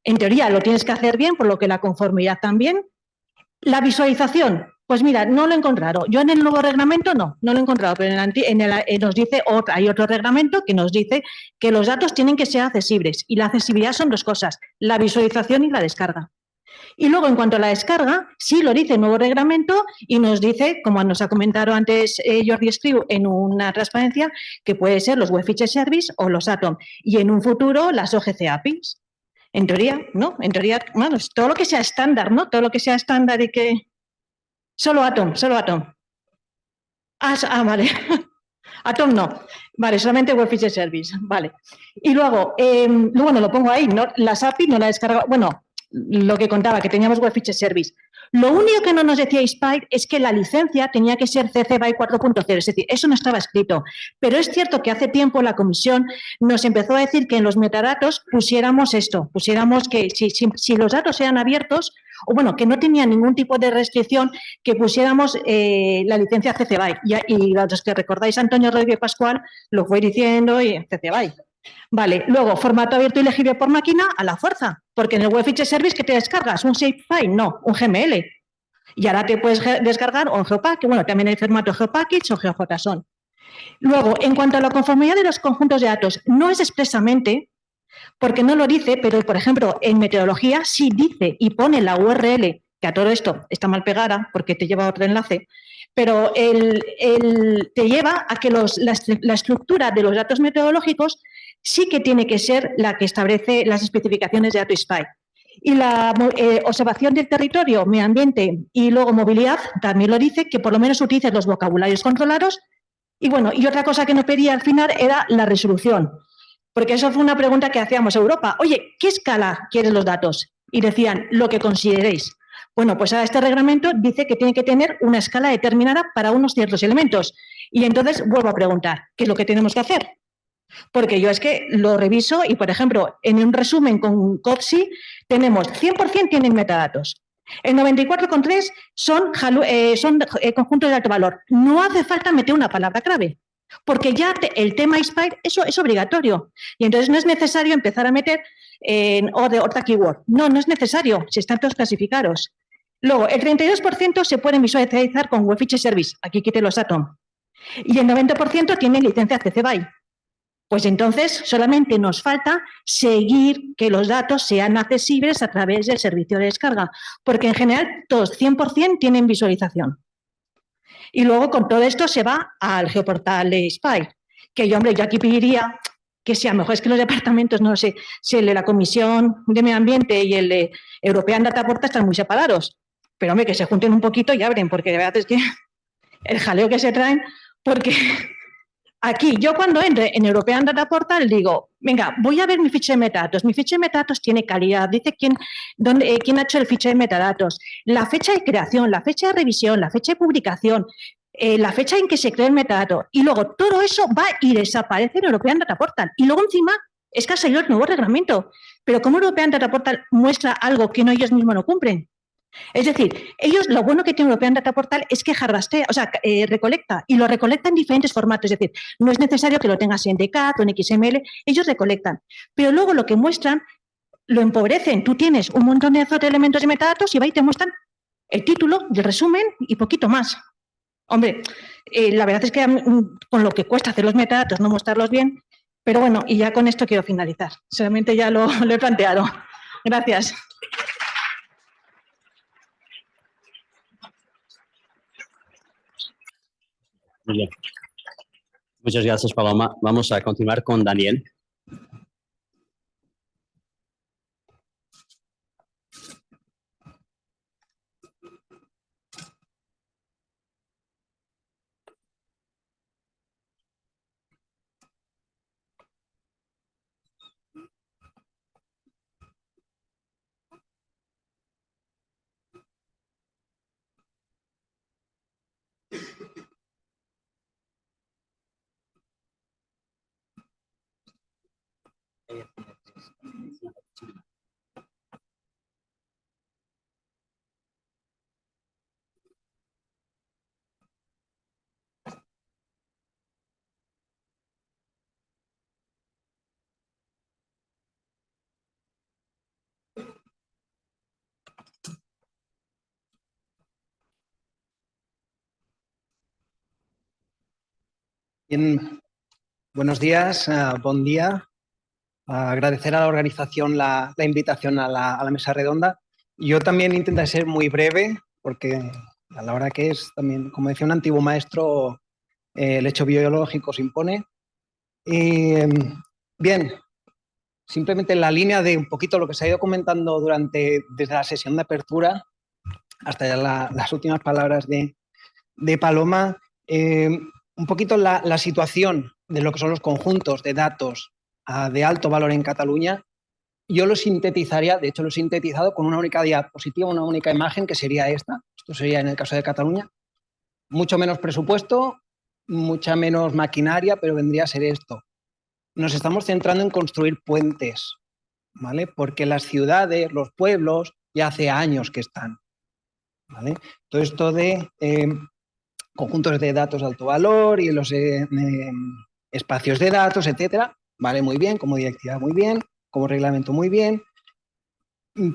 En teoría lo tienes que hacer bien, por lo que la conformidad también. La visualización, pues mira, no lo he encontrado. Yo en el nuevo reglamento no lo he encontrado, pero nos dice, hay otro reglamento que nos dice que los datos tienen que ser accesibles y la accesibilidad son 2 cosas, la visualización y la descarga. Y luego, en cuanto a la descarga, sí lo dice el nuevo reglamento y nos dice, como nos ha comentado antes Jordi Escriu en una transparencia, que puede ser los Web Feature Service o los Atom y en un futuro las OGC APIs. En teoría, ¿no? En teoría, bueno, todo lo que sea estándar, ¿no? Todo lo que sea estándar y que... Solo Atom. Vale. Atom no. Vale, solamente Web Feature Service. Vale. Y luego, bueno, lo pongo ahí, ¿no? Las API no la descarga. Bueno, lo que contaba, que teníamos Web Feature Service. Lo único que no nos decía ISPIRE es que la licencia tenía que ser CC BY 4.0, es decir, eso no estaba escrito. Pero es cierto que hace tiempo la comisión nos empezó a decir que en los metadatos pusiéramos esto, pusiéramos que si los datos eran abiertos, o bueno, que no tenía ningún tipo de restricción, que pusiéramos la licencia CC BY. Y los que recordáis, Antonio Rodríguez Pascual lo fue diciendo y CC BY. Vale, luego, formato abierto y legible por máquina a la fuerza, porque en el Web Feature Service ¿qué te descargas? ¿Un shapefile? No, un GML. Y ahora te puedes descargar un GeoPackage, bueno, también hay formato GeoPackage o GeoJSON. Luego, en cuanto a la conformidad de los conjuntos de datos, no es expresamente, porque no lo dice, pero por ejemplo, en meteorología sí dice y pone la URL, que a todo esto está mal pegada porque te lleva a otro enlace, pero te lleva a que la estructura de los datos meteorológicos sí que tiene que ser la que establece las especificaciones de datos SPY. Y la observación del territorio, medio ambiente y luego movilidad también lo dice, que por lo menos utilices los vocabularios controlados. Y bueno, y otra cosa que nos pedía al final era la resolución, porque eso fue una pregunta que hacíamos a Europa. Oye, ¿qué escala quieren los datos? Y decían, lo que consideréis. Bueno, pues ahora este reglamento dice que tiene que tener una escala determinada para unos ciertos elementos. Y entonces vuelvo a preguntar, ¿qué es lo que tenemos que hacer? Porque yo es que lo reviso y, por ejemplo, en un resumen con COPSI tenemos 100% tienen metadatos. El 94,3 son conjuntos de alto valor. No hace falta meter una palabra clave, porque ya el tema ISPIRE eso es obligatorio. Y entonces no es necesario empezar a meter otra keyword. No, no es necesario, si están todos clasificados. Luego, el 32% se pueden visualizar con Web Feature Service. Aquí quite los Atom. Y el 90% tienen licencia CC BY. Pues entonces solamente nos falta seguir que los datos sean accesibles a través del servicio de descarga, porque en general todos 100% tienen visualización. Y luego con todo esto se va al geoportal de SPY, que yo aquí pediría que sea mejor, es que los departamentos, no sé, si el de la Comisión de Medio Ambiente y el de European Data Portal están muy separados, pero hombre, que se junten un poquito y abren, porque de verdad es que el jaleo que se traen, porque... Aquí, yo cuando entre en European Data Portal digo, venga, voy a ver mi ficha de metadatos. Mi ficha de metadatos tiene calidad, dice quién ha hecho el ficha de metadatos, la fecha de creación, la fecha de revisión, la fecha de publicación, la fecha en que se creó el metadato. Y luego todo eso va y desaparece en European Data Portal. Y luego encima es que ha salido el nuevo reglamento. Pero ¿cómo European Data Portal muestra algo que ellos mismos no cumplen? Es decir, ellos, lo bueno que tiene European Data Portal es que recolecta, y lo recolecta en diferentes formatos. Es decir, no es necesario que lo tengas en DCAT o en XML, ellos recolectan. Pero luego lo que muestran, lo empobrecen. Tú tienes un montón de elementos de metadatos y va y te muestran el título, el resumen y poquito más. Hombre, la verdad es que con lo que cuesta hacer los metadatos, no mostrarlos bien, pero bueno, y ya con esto quiero finalizar. Solamente ya lo he planteado. Gracias. Muy bien. Muchas gracias, Paloma. Vamos a continuar con Daniel. Bien, buenos días, buen día. Agradecer a la organización la invitación a la mesa redonda. Yo también intentaré ser muy breve porque a la hora que es también, como decía un antiguo maestro, el hecho biológico se impone. Bien, simplemente en la línea de un poquito lo que se ha ido comentando desde la sesión de apertura hasta ya las últimas palabras de Paloma, un poquito la situación de lo que son los conjuntos de datos de alto valor en Cataluña yo lo sintetizaría, de hecho lo he sintetizado con una única diapositiva, una única imagen que sería esta. Esto sería en el caso de Cataluña. Mucho menos presupuesto, mucha menos maquinaria, pero vendría a ser esto. Nos estamos centrando en construir puentes, ¿vale? Porque las ciudades, los pueblos, ya hace años que están, ¿vale? Todo esto de conjuntos de datos de alto valor y los espacios de datos, etcétera, vale muy bien, como directiva muy bien, como reglamento muy bien.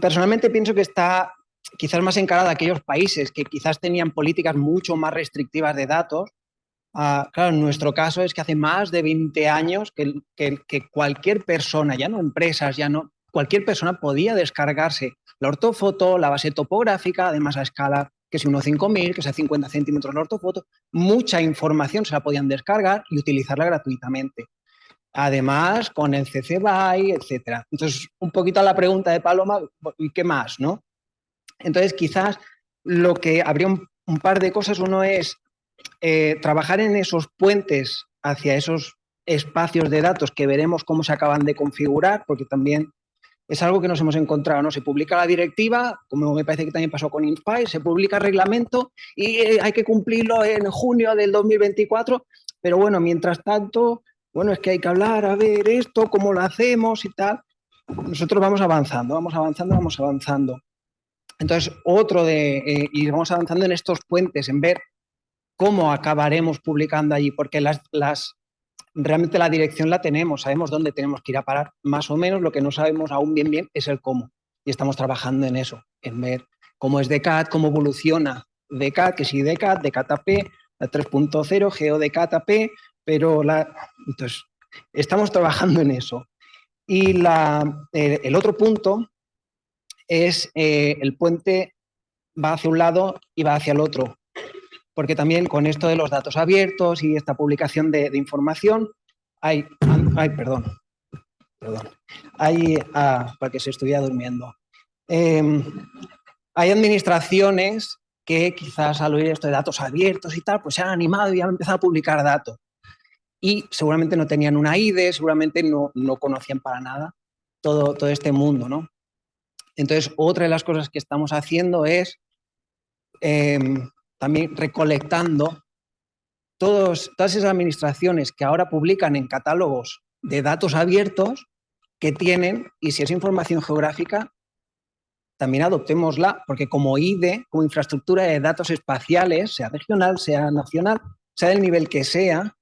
Personalmente pienso que está quizás más encarada a aquellos países que quizás tenían políticas mucho más restrictivas de datos. Claro, en nuestro caso es que hace más de 20 años que cualquier persona, ya no empresas, ya no, cualquier persona podía descargarse la ortofoto, la base topográfica, además a escala que si 1:5000, que sea 50 centímetros la ortofoto, mucha información se la podían descargar y utilizarla gratuitamente. Además, con el CC BY, etcétera. Entonces, un poquito a la pregunta de Paloma, ¿y qué más, no? Entonces, quizás lo que habría un par de cosas. Uno es trabajar en esos puentes hacia esos espacios de datos que veremos cómo se acaban de configurar, porque también es algo que nos hemos encontrado, ¿no? Se publica la directiva, como me parece que también pasó con Inspire, se publica el reglamento y hay que cumplirlo en junio del 2024, pero bueno, mientras tanto, bueno, es que hay que hablar, a ver esto, cómo lo hacemos y tal. Nosotros vamos avanzando, vamos avanzando, vamos avanzando. Entonces, y vamos avanzando en estos puentes, en ver cómo acabaremos publicando allí, porque realmente la dirección la tenemos, sabemos dónde tenemos que ir a parar, más o menos. Lo que no sabemos aún bien es el cómo, y estamos trabajando en eso, en ver cómo es DCAT, cómo evoluciona DCAT, que sí DCAT, DCAT-AP, la 3.0, GeoDCAT-AP, pero entonces estamos trabajando en eso. Y el otro punto es el puente va hacia un lado y va hacia el otro, porque también con esto de los datos abiertos y esta publicación de información para que se estuviera durmiendo. Hay administraciones que quizás al oír esto de datos abiertos y tal, pues se han animado y han empezado a publicar datos. Y seguramente no tenían una IDE, seguramente no conocían para nada todo este mundo, ¿no? Entonces, otra de las cosas que estamos haciendo es también recolectando todas esas administraciones que ahora publican en catálogos de datos abiertos que tienen, y si es información geográfica, también adoptémosla, porque como IDE, como infraestructura de datos espaciales, sea regional, sea nacional, sea del nivel que sea,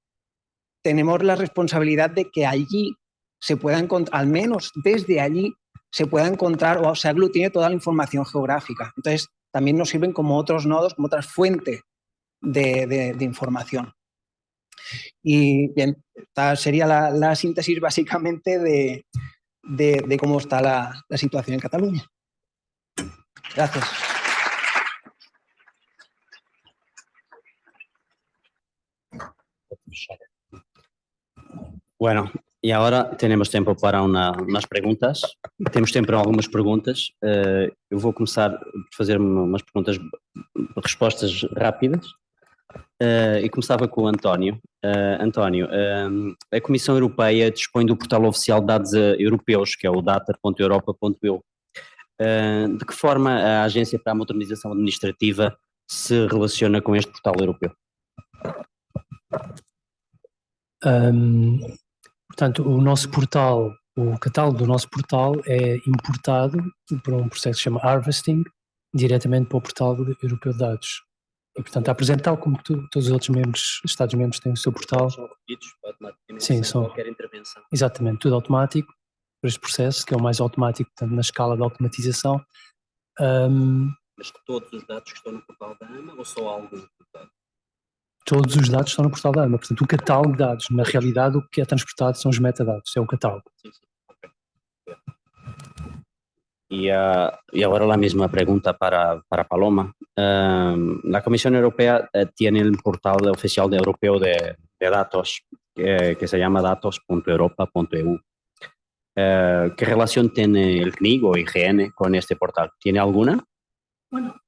tenemos la responsabilidad de que allí se pueda encontrar, al menos desde allí, se pueda encontrar o se aglutine toda la información geográfica. Entonces, también nos sirven como otros nodos, como otras fuentes de información. Y bien, esta sería la síntesis básicamente de cómo está la situación en Cataluña. Gracias. Bueno, e agora temos tempo para umas perguntas. Temos tempo para algumas perguntas. Eu vou começar por fazer umas perguntas, respostas rápidas. E começava com o António. António, a Comissão Europeia dispõe do portal oficial de dados europeus, que é o data.europa.eu. De que forma a Agência para a Modernização Administrativa se relaciona com este portal europeu? Portanto, o nosso portal, o catálogo do nosso portal é importado por um processo que se chama harvesting, diretamente para o portal europeu de dados. E, portanto, está presente tal como todos os outros Estados-membros têm o seu portal. São repetidos automaticamente, sim, sem qualquer intervenção. Exatamente, tudo automático, por este processo, que é o mais automático, portanto, na escala de automatização. Mas todos os dados que estão no portal da AMA ou só alguns dados? Todos os dados estão no portal da AMA, portanto, o catálogo de dados. Na realidade, o que é transportado são os metadados, é o catálogo. Sim. Okay. Y ahora la misma pregunta para Paloma. La Comisión Europea tiene el portal oficial europeo de datos que se llama datos.europa.eu. ¿Qué relación tiene el CNIC o IGN con este portal? ¿Tiene alguna? Bueno,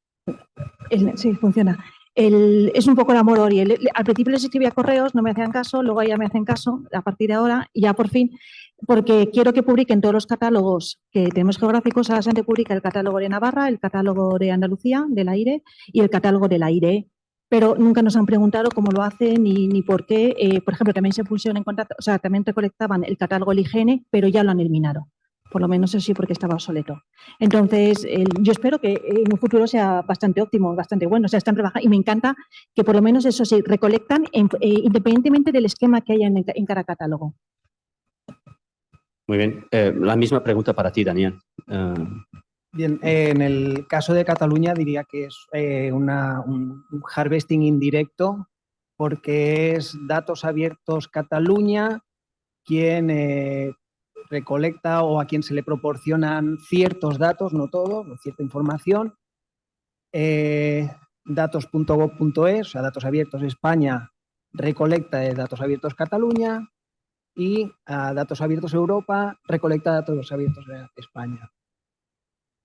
sí, funciona. es un poco el amor-odio. Al principio les escribía correos, no me hacían caso, luego ya me hacen caso a partir de ahora, y ya por fin, porque quiero que publiquen todos los catálogos que tenemos geográficos. Ahora se publica el catálogo de Navarra, el catálogo de Andalucía, del AIRE, y el catálogo del AIRE. Pero nunca nos han preguntado cómo lo hacen ni por qué. Por ejemplo, también se pusieron en contacto, o sea, también recolectaban el catálogo del IGN, pero ya lo han eliminado. Por lo menos así, porque estaba obsoleto. Entonces, yo espero que en un futuro sea bastante óptimo, bastante bueno. O sea, están trabajando y me encanta que por lo menos eso se recolectan independientemente del esquema que haya en cada catálogo. Muy bien. La misma pregunta para ti, Daniel. Bien, en el caso de Cataluña diría que es un harvesting indirecto, porque es Datos Abiertos Cataluña quien recolecta o a quien se le proporcionan ciertos datos, no todos, cierta información. Datos.gov.es, o sea, Datos Abiertos España recolecta Datos Abiertos Cataluña, y Datos Abiertos Europa recolecta Datos Abiertos de España.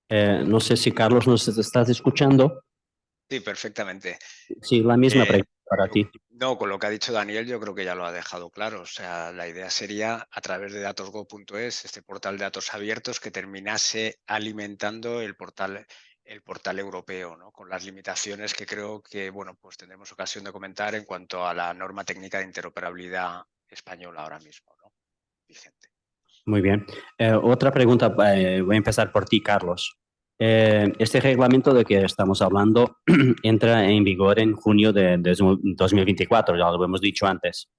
No sé si Carlos nos estás escuchando. Sí, perfectamente. Sí, la misma pregunta para ti. No, con lo que ha dicho Daniel yo creo que ya lo ha dejado claro. O sea, la idea sería a través de datosgo.es, este portal de datos abiertos, que terminase alimentando el portal europeo, ¿no? Con las limitaciones que creo que, bueno, pues tendremos ocasión de comentar en cuanto a la norma técnica de interoperabilidad española ahora mismo, ¿no? Vigente. Muy bien. Otra pregunta, voy a empezar por ti, Carlos. Este reglamento de que estamos hablando entra en vigor en junio de 2024, ya lo hemos dicho antes.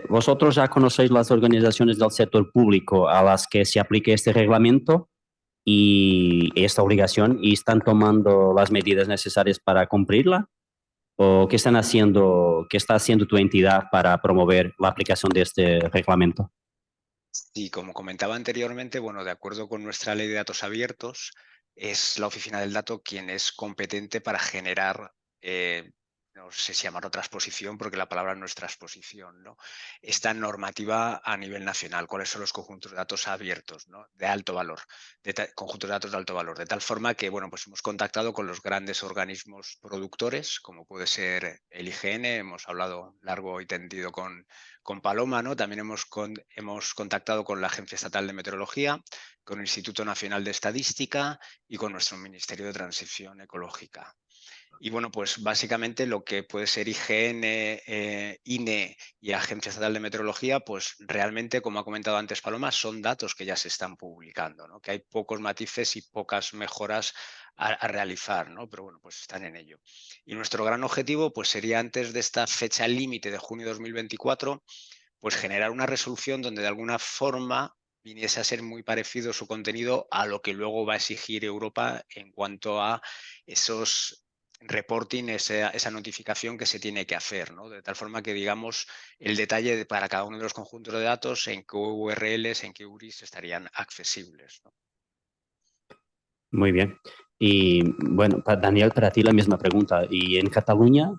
¿Vosotros ya conocéis las organizaciones del sector público a las que se aplique este reglamento y esta obligación y están tomando las medidas necesarias para cumplirla? ¿O qué está haciendo tu entidad para promover la aplicación de este reglamento? Sí, como comentaba anteriormente, bueno, de acuerdo con nuestra ley de datos abiertos, es la Oficina del Dato quien es competente para generar, no sé si llamarlo transposición, porque la palabra no es transposición, ¿no? Esta normativa a nivel nacional, cuáles son los conjuntos de datos abiertos, ¿no? De alto valor, conjuntos de datos de alto valor, de tal forma que, bueno, pues hemos contactado con los grandes organismos productores, como puede ser el IGN, hemos hablado largo y tendido con Paloma, ¿no? También hemos contactado con la Agencia Estatal de Meteorología, con el Instituto Nacional de Estadística y con nuestro Ministerio de Transición Ecológica. Y bueno, pues básicamente lo que puede ser IGN, INE y Agencia Estatal de Meteorología, pues realmente, como ha comentado antes Paloma, son datos que ya se están publicando, ¿no? Que hay pocos matices y pocas mejoras a realizar, ¿no? Pero bueno, pues están en ello. Y nuestro gran objetivo pues sería, antes de esta fecha límite de junio de 2024, pues generar una resolución donde de alguna forma viniese a ser muy parecido su contenido a lo que luego va a exigir Europa en cuanto a esos reporting, esa notificación que se tiene que hacer, ¿no? De tal forma que, digamos, el detalle para cada uno de los conjuntos de datos, en qué URLs, en qué URIs estarían accesibles, ¿no? Muy bien. Y bueno, Daniel, para ti la misma pregunta. ¿Y en Cataluña,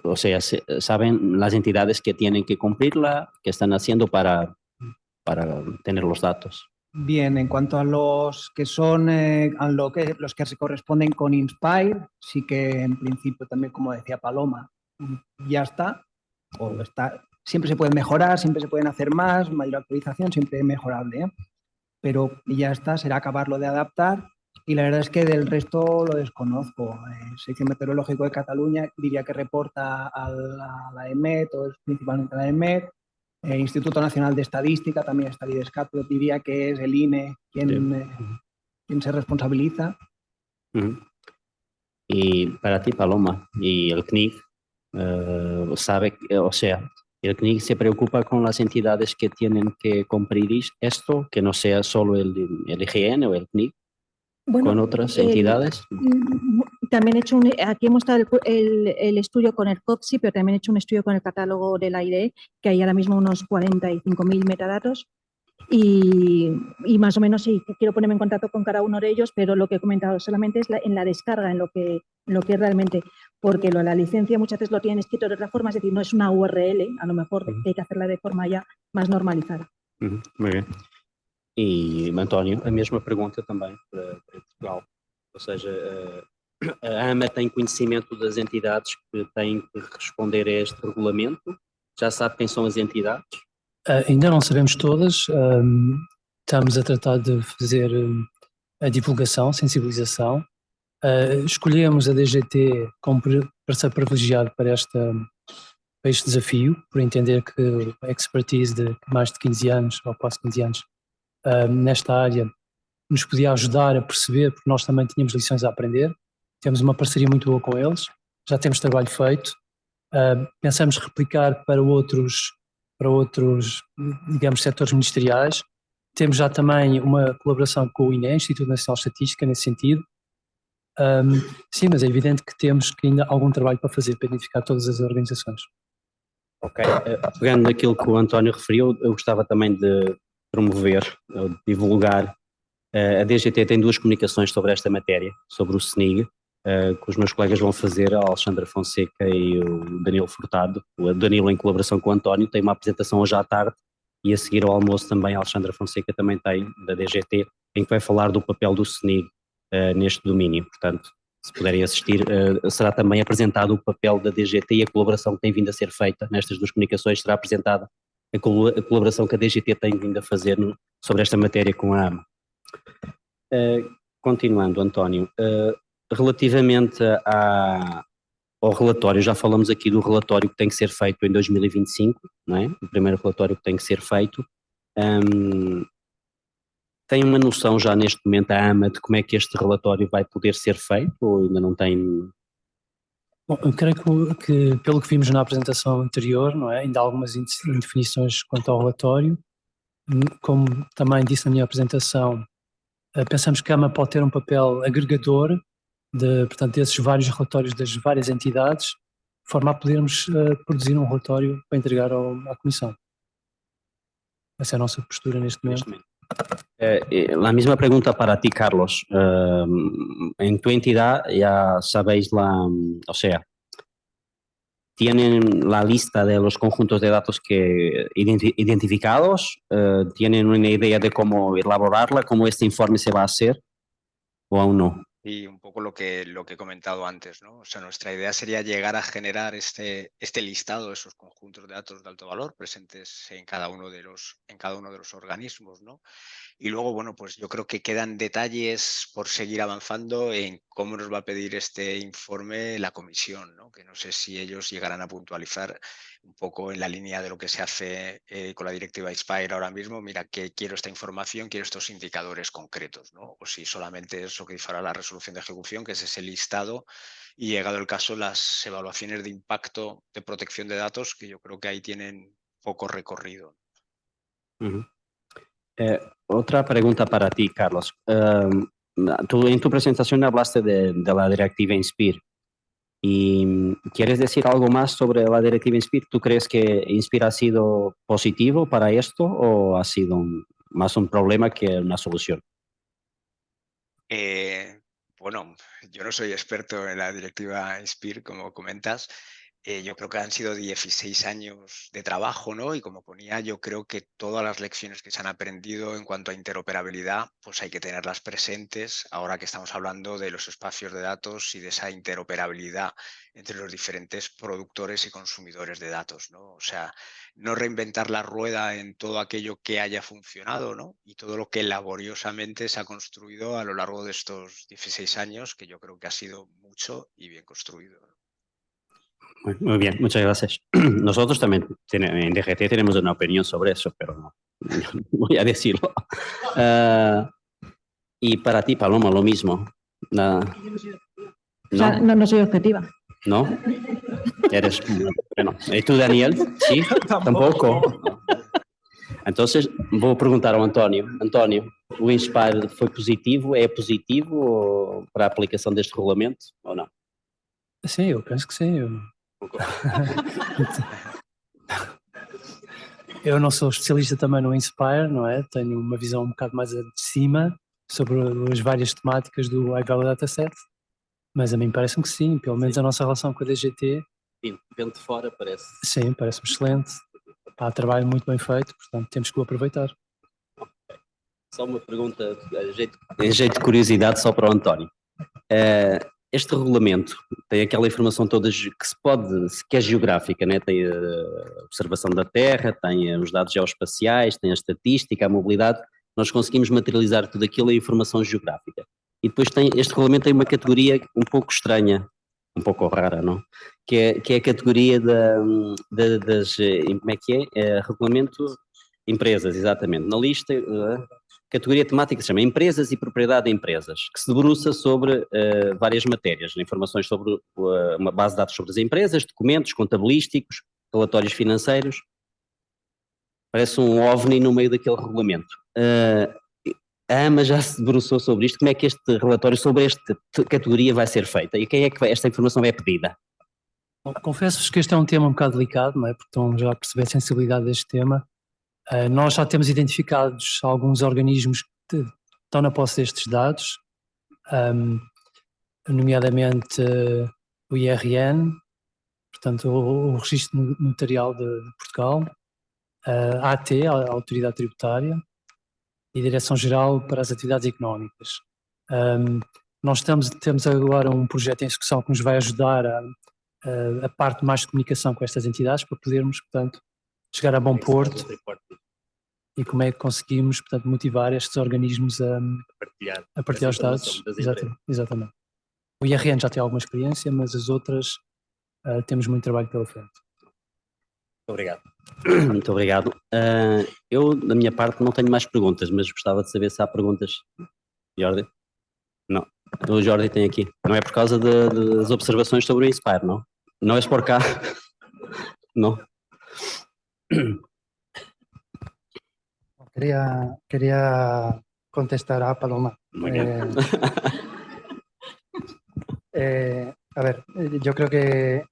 o sea, saben las entidades que tienen que cumplirla, qué están haciendo para tener los datos? Bien, en cuanto a los que son los que se corresponden con Inspire, sí que en principio también, como decía Paloma, ya está. Siempre se pueden mejorar, siempre se pueden hacer más, mayor actualización, siempre es mejorable, ¿eh? Pero ya está, será acabarlo de adaptar. Y la verdad es que del resto lo desconozco. El Servicio Meteorológico de Cataluña diría que reporta a la EMET, o es principalmente a la EMET. El Instituto Nacional de Estadística, también está el IDESCAT, pero diría que es el INE quien se responsabiliza. Y para ti, Paloma, y el CNIC, o sea, el CNIC se preocupa con las entidades que tienen que cumplir esto, que no sea solo el IGN o el CNIC, bueno, con otras entidades. También he hecho aquí hemos estado el estudio con el COPSI, pero también he hecho un estudio con el catálogo del AIRE, que hay ahora mismo unos 45.000 metadatos. Y más o menos sí, quiero ponerme en contacto con cada uno de ellos, pero lo que he comentado solamente es en la descarga, en lo que realmente, porque la licencia muchas veces lo tienen escrito de otra forma, es decir, no es una URL, a lo mejor hay que hacerla de forma ya más normalizada. Muy bien. E, António, a mesma pergunta também para Portugal. Ou seja, A AMA tem conhecimento das entidades que têm que responder a este regulamento? Já sabe quem são as entidades? Ainda não sabemos todas. Estamos a tratar de fazer a divulgação, sensibilização. Escolhemos a DGT como parceiro privilegiado para este desafio, por entender que a expertise de mais de 15 anos, ou quase 15 anos, nesta área, nos podia ajudar a perceber, porque nós também tínhamos lições a aprender. Temos uma parceria muito boa com eles, já temos trabalho feito. Pensamos replicar para outros, digamos, setores ministeriais. Temos já também uma colaboração com o INE, Instituto Nacional de Estatística, nesse sentido. Sim, mas é evidente que temos que ainda algum trabalho para fazer, para identificar todas as organizações. Ok. Pegando naquilo que o António referiu, eu gostava também de promover, de divulgar. A DGT tem 2 comunicações sobre esta matéria, sobre o SNIG, que os meus colegas vão fazer, a Alexandra Fonseca e o Danilo Furtado. O Danilo, em colaboração com o António, tem uma apresentação hoje à tarde, e a seguir ao almoço também a Alexandra Fonseca também tem, da DGT, em que vai falar do papel do SNIG neste domínio. Portanto, se puderem assistir, será também apresentado o papel da DGT e a colaboração que tem vindo a ser feita nestas 2 comunicações, será apresentada a colaboração que a DGT tem vindo a fazer sobre esta matéria com a AMA. Continuando, António, relativamente ao relatório, já falamos aqui do relatório que tem que ser feito em 2025, não é? O primeiro relatório que tem que ser feito. Tem uma noção já neste momento a AMA de como é que este relatório vai poder ser feito, ou ainda não tem? Bom, eu creio que pelo que vimos na apresentação anterior, não é? Ainda há algumas indefinições quanto ao relatório. Como também disse na minha apresentação, pensamos que a AMA pode ter um papel agregador portanto, desses vários relatórios das várias entidades, de forma a podermos produzir um relatório para entregar à Comissão. Essa é a nossa postura neste momento. La misma pregunta para ti, Carlos. En tu entidad ya sabéis o sea, ¿tienen la lista de los conjuntos de datos que identificados? ¿Tienen una idea de cómo elaborarla, cómo este informe se va a hacer o aún no? Y un poco lo que he comentado antes, ¿no? O sea, nuestra idea sería llegar a generar este listado de esos conjuntos de datos de alto valor presentes en cada uno de los organismos, ¿no? Y luego, bueno, pues yo creo que quedan detalles por seguir avanzando en cómo nos va a pedir este informe la comisión, ¿no? Que no sé si ellos llegarán a puntualizar un poco en la línea de lo que se hace con la directiva INSPIRE ahora mismo. Mira, que quiero esta información, quiero estos indicadores concretos, ¿no? O si solamente es lo que dice ahora la resolución de ejecución, que es ese listado, y llegado el caso, las evaluaciones de impacto de protección de datos, que yo creo que ahí tienen poco recorrido. Uh-huh. Otra pregunta para ti, Carlos. Tú en tu presentación hablaste de la directiva INSPIRE. ¿Y quieres decir algo más sobre la directiva INSPIRE? ¿Tú crees que INSPIRE ha sido positivo para esto o ha sido más un problema que una solución? Bueno, yo no soy experto en la directiva INSPIRE, como comentas. Yo creo que han sido 16 años de trabajo, ¿no? Y como ponía, yo creo que todas las lecciones que se han aprendido en cuanto a interoperabilidad, pues hay que tenerlas presentes ahora que estamos hablando de los espacios de datos y de esa interoperabilidad entre los diferentes productores y consumidores de datos, ¿no? O sea, no reinventar la rueda en todo aquello que haya funcionado, ¿no? Y todo lo que laboriosamente se ha construido a lo largo de estos 16 años, que yo creo que ha sido mucho y bien construido, ¿no? Muy bien, muchas gracias. Nosotros también en DGT tenemos una opinión sobre eso, pero no voy a decirlo. Y para ti, Paloma, lo mismo. O sea, no soy objetiva. ¿No? Eres... Bueno. ¿Y tú, Daniel? ¿Sí? Tampoco. Entonces, vou perguntar ao António. António, o INSPIRE foi positivo? É positivo para a aplicação deste regulamento ou não? Sim, eu penso que sim. Eu não sou especialista também no INSPIRE, não é? Tenho uma visão um bocado mais de cima sobre as várias temáticas do High Value Dataset, mas a mim parece-me que sim, pelo menos a nossa relação com a DGT. Sim, vendo de fora parece. Sim, parece-me excelente. Há trabalho muito bem feito, portanto temos que o aproveitar. Só uma pergunta, em jeito de curiosidade, só para o António. este regulamento tem aquela informação toda que é geográfica, né? Tem a observação da Terra, tem os dados geoespaciais, tem a estatística, a mobilidade. Nós conseguimos materializar tudo aquilo em informação geográfica. E depois este regulamento tem uma categoria um pouco estranha, um pouco rara, não? Que é a categoria das, como é que é? Regulamento empresas, exatamente. Na lista, categoria temática se chama Empresas e Propriedade de Empresas, que se debruça sobre várias matérias, informações sobre uma base de dados sobre as empresas, documentos contabilísticos, relatórios financeiros. Parece um OVNI no meio daquele regulamento. A AMA já se debruçou sobre isto. Como é que este relatório sobre esta categoria vai ser feito? E quem é que esta informação é pedida? Bom, confesso-vos que este é um tema um bocado delicado, não é? Porque estão já a perceber a sensibilidade deste tema. Nós já temos identificados alguns organismos que estão na posse destes dados, nomeadamente o IRN, portanto o Registro Notarial de Portugal, a AT, a Autoridade Tributária, e Direção-Geral para as Atividades Económicas. Nós temos agora um projeto em execução que nos vai ajudar a parte mais de comunicação com estas entidades para podermos, portanto, chegar a bom porto e como é que conseguimos, portanto, motivar estes organismos a partilhar os dados. Exatamente. O IRN já tem alguma experiência, mas as outras temos muito trabalho pela frente. Muito obrigado. Muito obrigado. Eu, da minha parte, não tenho mais perguntas, mas gostava de saber se há perguntas. Jordi? Não. O Jordi tem aqui. Não é por causa das observações sobre o Inspire, não? Não és por cá? Não. Quería contestar a Paloma. Muy bien. A ver, yo creo que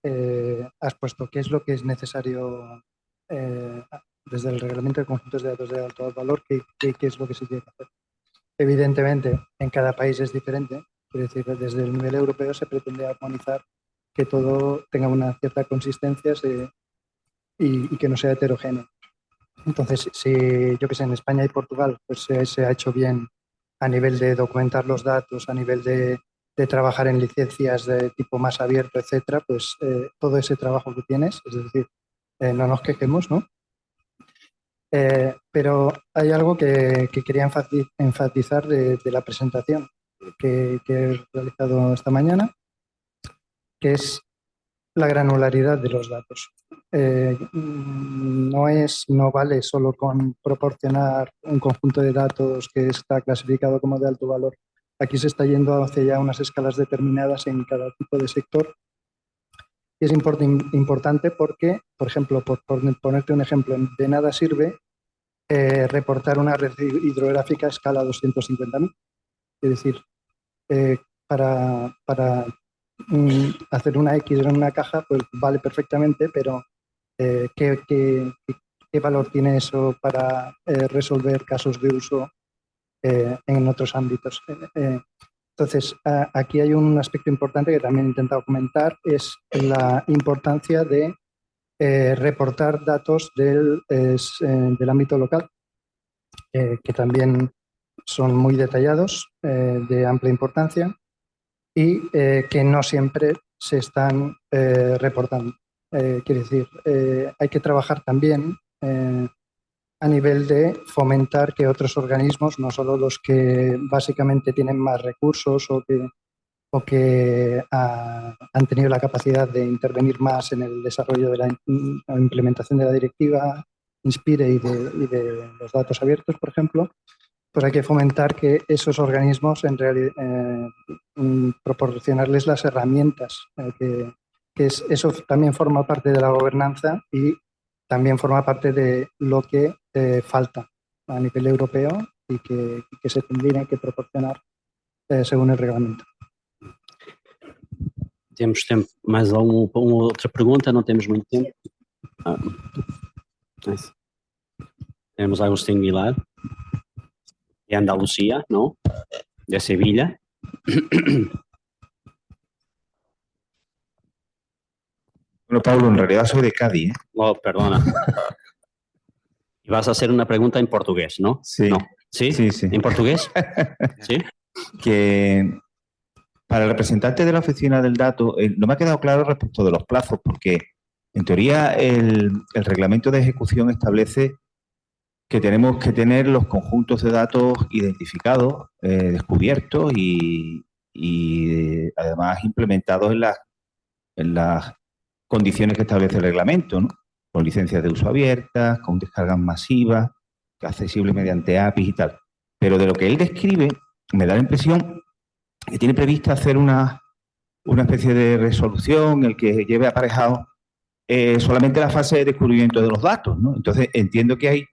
has puesto qué es lo que es necesario desde el reglamento de conjuntos de datos de alto valor, qué es lo que se tiene que hacer. Evidentemente, en cada país es diferente, quiero decir, desde el nivel europeo se pretende armonizar que todo tenga una cierta consistencia y que no sea heterogéneo. Entonces, si yo que sé, en España y Portugal pues se ha hecho bien a nivel de documentar los datos, a nivel de trabajar en licencias de tipo más abierto, etcétera, pues todo ese trabajo que tienes, es decir, no nos quejemos, ¿no? Pero hay algo que quería enfatizar de la presentación que he realizado esta mañana, que es la granularidad de los datos. No vale solo con proporcionar un conjunto de datos que está clasificado como de alto valor. Aquí se está yendo hacia ya unas escalas determinadas en cada tipo de sector. Y es importante porque, por ejemplo, por ponerte un ejemplo, de nada sirve reportar una red hidrográfica a escala 250.000. Es decir, para hacer una X en una caja, pues vale perfectamente, pero ¿qué valor tiene eso para resolver casos de uso en otros ámbitos? Entonces, aquí hay un aspecto importante que también he intentado comentar, es la importancia de reportar datos del ámbito local, que también son muy detallados, de amplia importancia, y que no siempre se están reportando. Quiere decir, hay que trabajar también a nivel de fomentar que otros organismos, no solo los que básicamente tienen más recursos o que han tenido la capacidad de intervenir más en el desarrollo de la implementación de la directiva Inspire y de los datos abiertos, por ejemplo, pues hay que fomentar que esos organismos, en realidad, proporcionarles las herramientas, eso también forma parte de la gobernanza y también forma parte de lo que falta a nivel europeo y que se tendría que proporcionar según el reglamento. Temos tempo mais uma outra pergunta, não temos muito tempo. Nice. Temos Agustín Vilar, de Andalucía, ¿no? De Sevilla. Bueno, Pablo, en realidad soy de Cádiz, ¿eh? Oh, perdona. Y vas a hacer una pregunta en portugués, ¿no? Sí. No. ¿Sí? Sí, sí. ¿En portugués? Sí. Que Para el representante de la oficina del dato, no me ha quedado claro respecto de los plazos, porque en teoría el reglamento de ejecución establece que tenemos que tener los conjuntos de datos identificados, descubiertos y además implementados en las condiciones que establece el reglamento, ¿no? Con licencias de uso abiertas, con descargas masivas, accesibles mediante APIs y tal. Pero de lo que él describe, me da la impresión que tiene prevista hacer una especie de resolución en el que lleve aparejado solamente la fase de descubrimiento de los datos, ¿no? Entonces, entiendo que hay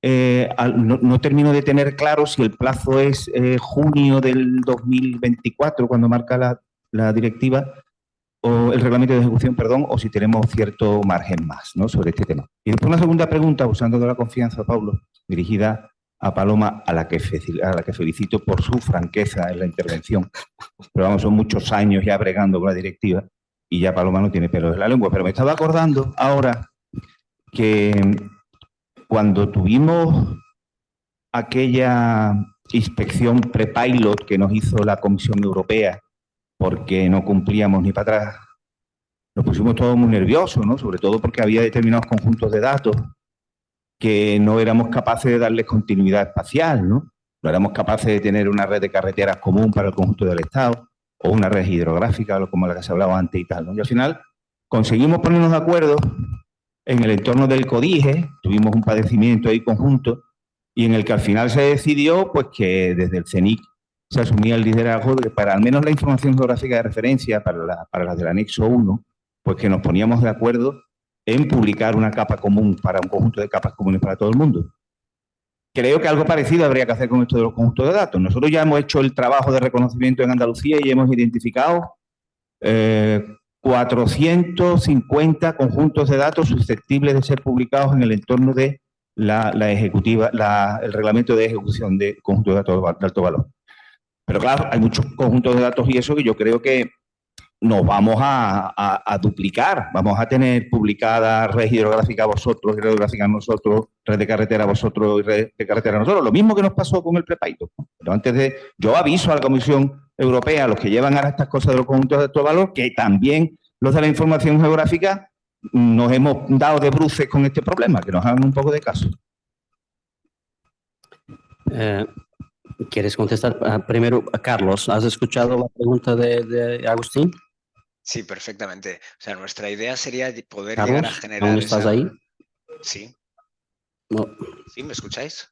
no termino de tener claro si el plazo es junio del 2024, cuando marca la directiva, o el reglamento de ejecución, perdón, o si tenemos cierto margen más, ¿no?, sobre este tema. Y después una segunda pregunta, usando de la confianza, Pablo, dirigida a Paloma, a la que felicito por su franqueza en la intervención. Pero vamos, son muchos años ya bregando con la directiva y ya Paloma no tiene pelos en la lengua. Pero me estaba acordando ahora que cuando tuvimos aquella inspección pre-pilot que nos hizo la Comisión Europea porque no cumplíamos ni para atrás, nos pusimos todos muy nerviosos, ¿no? Sobre todo porque había determinados conjuntos de datos que no éramos capaces de darles continuidad espacial, ¿no? No éramos capaces de tener una red de carreteras común para el conjunto del Estado o una red hidrográfica como la que se hablaba antes y tal, ¿no? Y al final conseguimos ponernos de acuerdo en el entorno del CODIGE, tuvimos un padecimiento ahí conjunto, y en el que al final se decidió pues que desde el CENIC se asumía el liderazgo de que para al menos la información geográfica de referencia, para las del anexo 1, pues que nos poníamos de acuerdo en publicar una capa común para un conjunto de capas comunes para todo el mundo. Creo que algo parecido habría que hacer con esto de los conjuntos de datos. Nosotros ya hemos hecho el trabajo de reconocimiento en Andalucía y hemos identificado 450 conjuntos de datos susceptibles de ser publicados en el entorno de el reglamento de ejecución de conjuntos de datos de alto valor. Pero claro, hay muchos conjuntos de datos y eso que yo creo que nos vamos a duplicar. Vamos a tener publicada red hidrográfica vosotros, red hidrográfica nosotros, red de carretera vosotros y red de carretera nosotros. Lo mismo que nos pasó con el pre-pilot, ¿no? Pero yo aviso a la Comisión Europea, a los que llevan ahora estas cosas de los conjuntos de alto valor, que también los de la información geográfica nos hemos dado de bruces con este problema, que nos hagan un poco de caso. ¿Quieres contestar? Primero, Carlos, ¿has escuchado la pregunta de Agustín? Sí, perfectamente. O sea, nuestra idea sería poder Carlos, llegar a generar... ¿aún estás ahí? Sí. No. ¿Sí? ¿Me escucháis?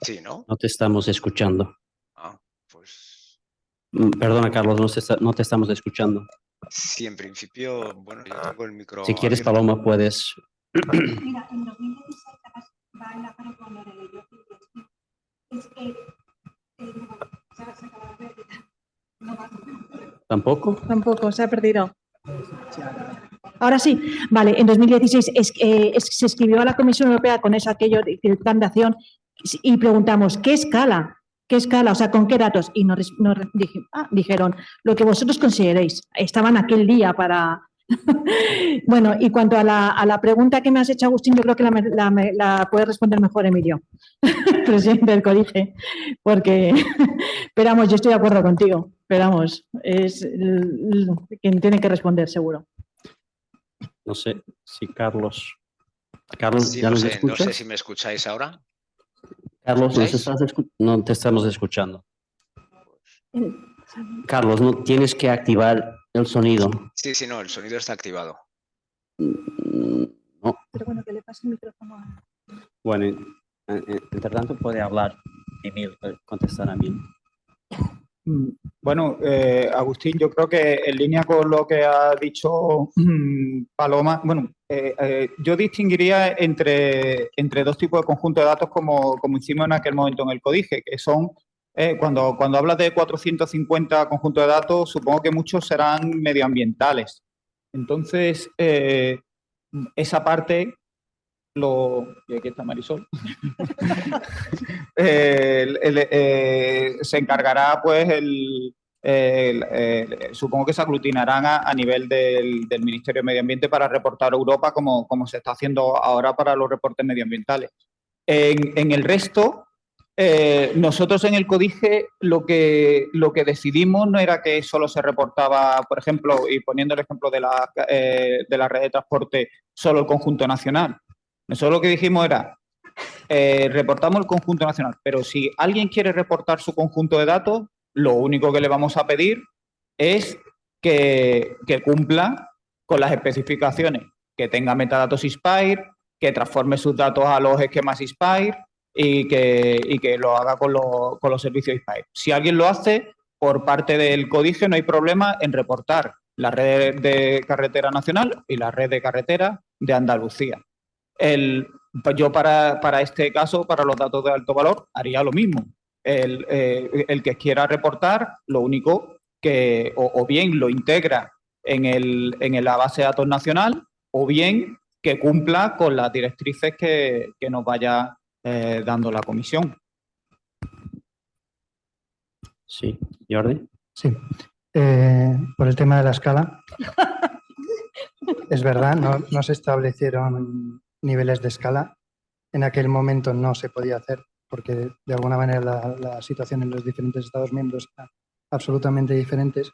Sí, ¿no? No te estamos escuchando. Ah, pues... Perdona, Carlos, no te estamos escuchando. Sí, en principio, bueno, yo tengo el micro... Si quieres, abierto. Paloma, puedes... Mira, en 2016 va en la par cuando le leyó es que ¿Tampoco? Tampoco, se ha perdido. Ahora sí, vale, en 2016 se escribió a la Comisión Europea con aquello del plan de acción y preguntamos, ¿qué escala? ¿Qué escala? O sea, ¿con qué datos? Y nos dijeron, lo que vosotros consideréis. Estaban aquel día para... Bueno, y cuanto a la pregunta que me has hecho, Agustín, yo creo que la puede responder mejor Emilio, presidente del CODIGE, porque, pero vamos, yo estoy de acuerdo contigo, pero vamos, es quien tiene que responder, seguro. No sé si Carlos... Carlos, Sí, ¿ya no nos sé, escuchas? no sé si me escucháis ahora. Carlos, ¿Escucháis? no te estamos escuchando. Carlos, no tienes que activar el sonido. Sí, sí, no, el sonido está activado. No. Pero bueno, que le pase el micrófono a... Bueno, entre tanto puede hablar Emil, contestar a mí. Bueno, Agustín, yo creo que en línea con lo que ha dicho Paloma, bueno, yo distinguiría entre dos tipos de conjuntos de datos como hicimos en aquel momento en el CODIGE, que son, cuando hablas de 450 conjuntos de datos, supongo que muchos serán medioambientales. Entonces, esa parte... y aquí está Marisol, se encargará, pues, supongo que se aglutinarán a nivel del Ministerio de Medio Ambiente para reportar a Europa como se está haciendo ahora para los reportes medioambientales. En el resto, Nosotros en el CODIGE lo que decidimos no era que solo se reportaba, por ejemplo, y poniendo el ejemplo de la red de transporte, solo el conjunto nacional. Nosotros lo que dijimos era, reportamos el conjunto nacional, pero si alguien quiere reportar su conjunto de datos, lo único que le vamos a pedir es que cumpla con las especificaciones, que tenga metadatos INSPIRE, que transforme sus datos a los esquemas INSPIRE y que lo haga con los servicios INSPIRE. Si alguien lo hace, por parte del CODIGE no hay problema en reportar la red de carretera nacional y la red de carretera de Andalucía. Yo para este caso, para los datos de alto valor, haría lo mismo. El que quiera reportar, lo único que o bien lo integra en la base de datos nacional o bien que cumpla con las directrices que nos vaya dando la comisión. Sí, Jordi. Sí. Por el tema de la escala, es verdad, no se establecieron niveles de escala. En aquel momento no se podía hacer porque de alguna manera la situación en los diferentes Estados miembros era absolutamente diferentes,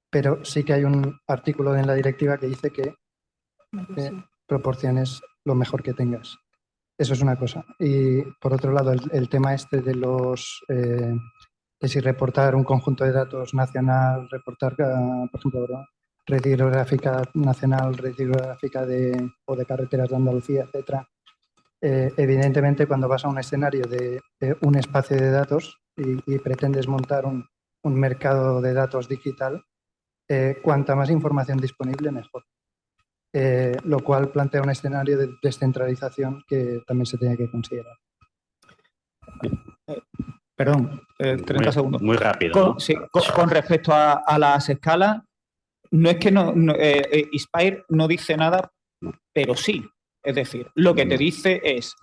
pero sí que hay un artículo en la directiva que dice que proporciones lo mejor que tengas. Eso es una cosa. Y por otro lado, el tema este de de si reportar un conjunto de datos nacional, reportar, por ejemplo, red hidrográfica nacional, red hidrográfica o de carreteras de Andalucía, etcétera. Evidentemente, cuando vas a un escenario de un espacio de datos y pretendes montar un mercado de datos digital, cuanta más información disponible, mejor. Lo cual plantea un escenario de descentralización que también se tiene que considerar. Perdón, 30 segundos. Muy rápido. Sí, con respecto a las escalas, no es que INSPIRE no dice nada, pero sí. Es decir, lo que te dice es,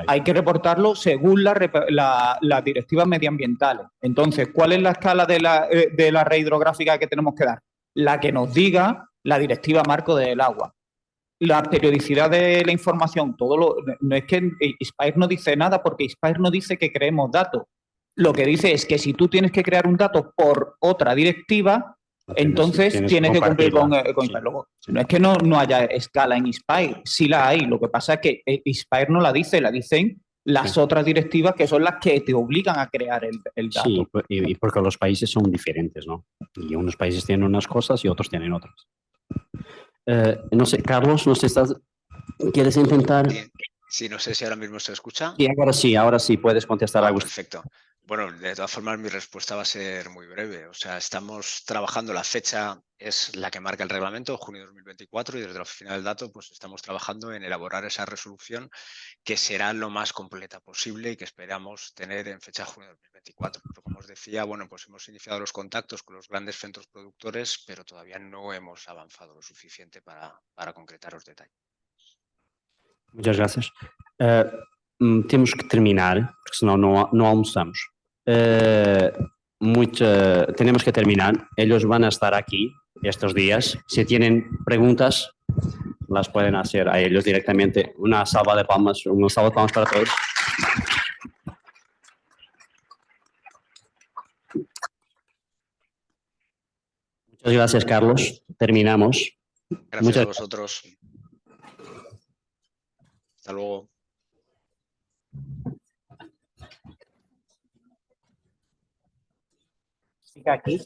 hay que reportarlo según las directivas medioambientales. Entonces, ¿cuál es la escala de la red hidrográfica que tenemos que dar? La que nos diga la directiva marco del agua. La periodicidad de la información, no es que INSPIRE no dice nada porque INSPIRE no dice que creemos datos. Lo que dice es que si tú tienes que crear un dato por otra directiva, entonces tienes que cumplir con INSPIRE. Luego, no es que no haya escala en INSPIRE, sí la hay. Lo que pasa es que INSPIRE no la dice, la dicen las otras directivas que son las que te obligan a crear el dato. Sí, y porque los países son diferentes, ¿no? Y unos países tienen unas cosas y otros tienen otras. No sé, Carlos, no sé, ¿quieres intentar? Sí, no sé si ahora mismo se escucha. Sí, ahora sí puedes contestar a Gustavo. Perfecto. Bueno, de todas formas mi respuesta va a ser muy breve. O sea, estamos trabajando, la fecha es la que marca el reglamento, junio de 2024, y desde la Oficina del Dato pues estamos trabajando en elaborar esa resolución que será lo más completa posible y que esperamos tener en fecha junio de 2024. Pero como os decía, bueno, pues hemos iniciado los contactos con los grandes centros productores, pero todavía no hemos avanzado lo suficiente para concretar los detalles. Muchas gracias. Temos que terminar, porque senão não almoçamos. Tenemos que terminar. Ellos van a estar aquí estos días. Si tienen preguntas, las pueden hacer a ellos directamente. Una salva de palmas para todos. Muchas gracias, Carlos. Terminamos. Gracias a vosotros. Hasta luego. Aquí.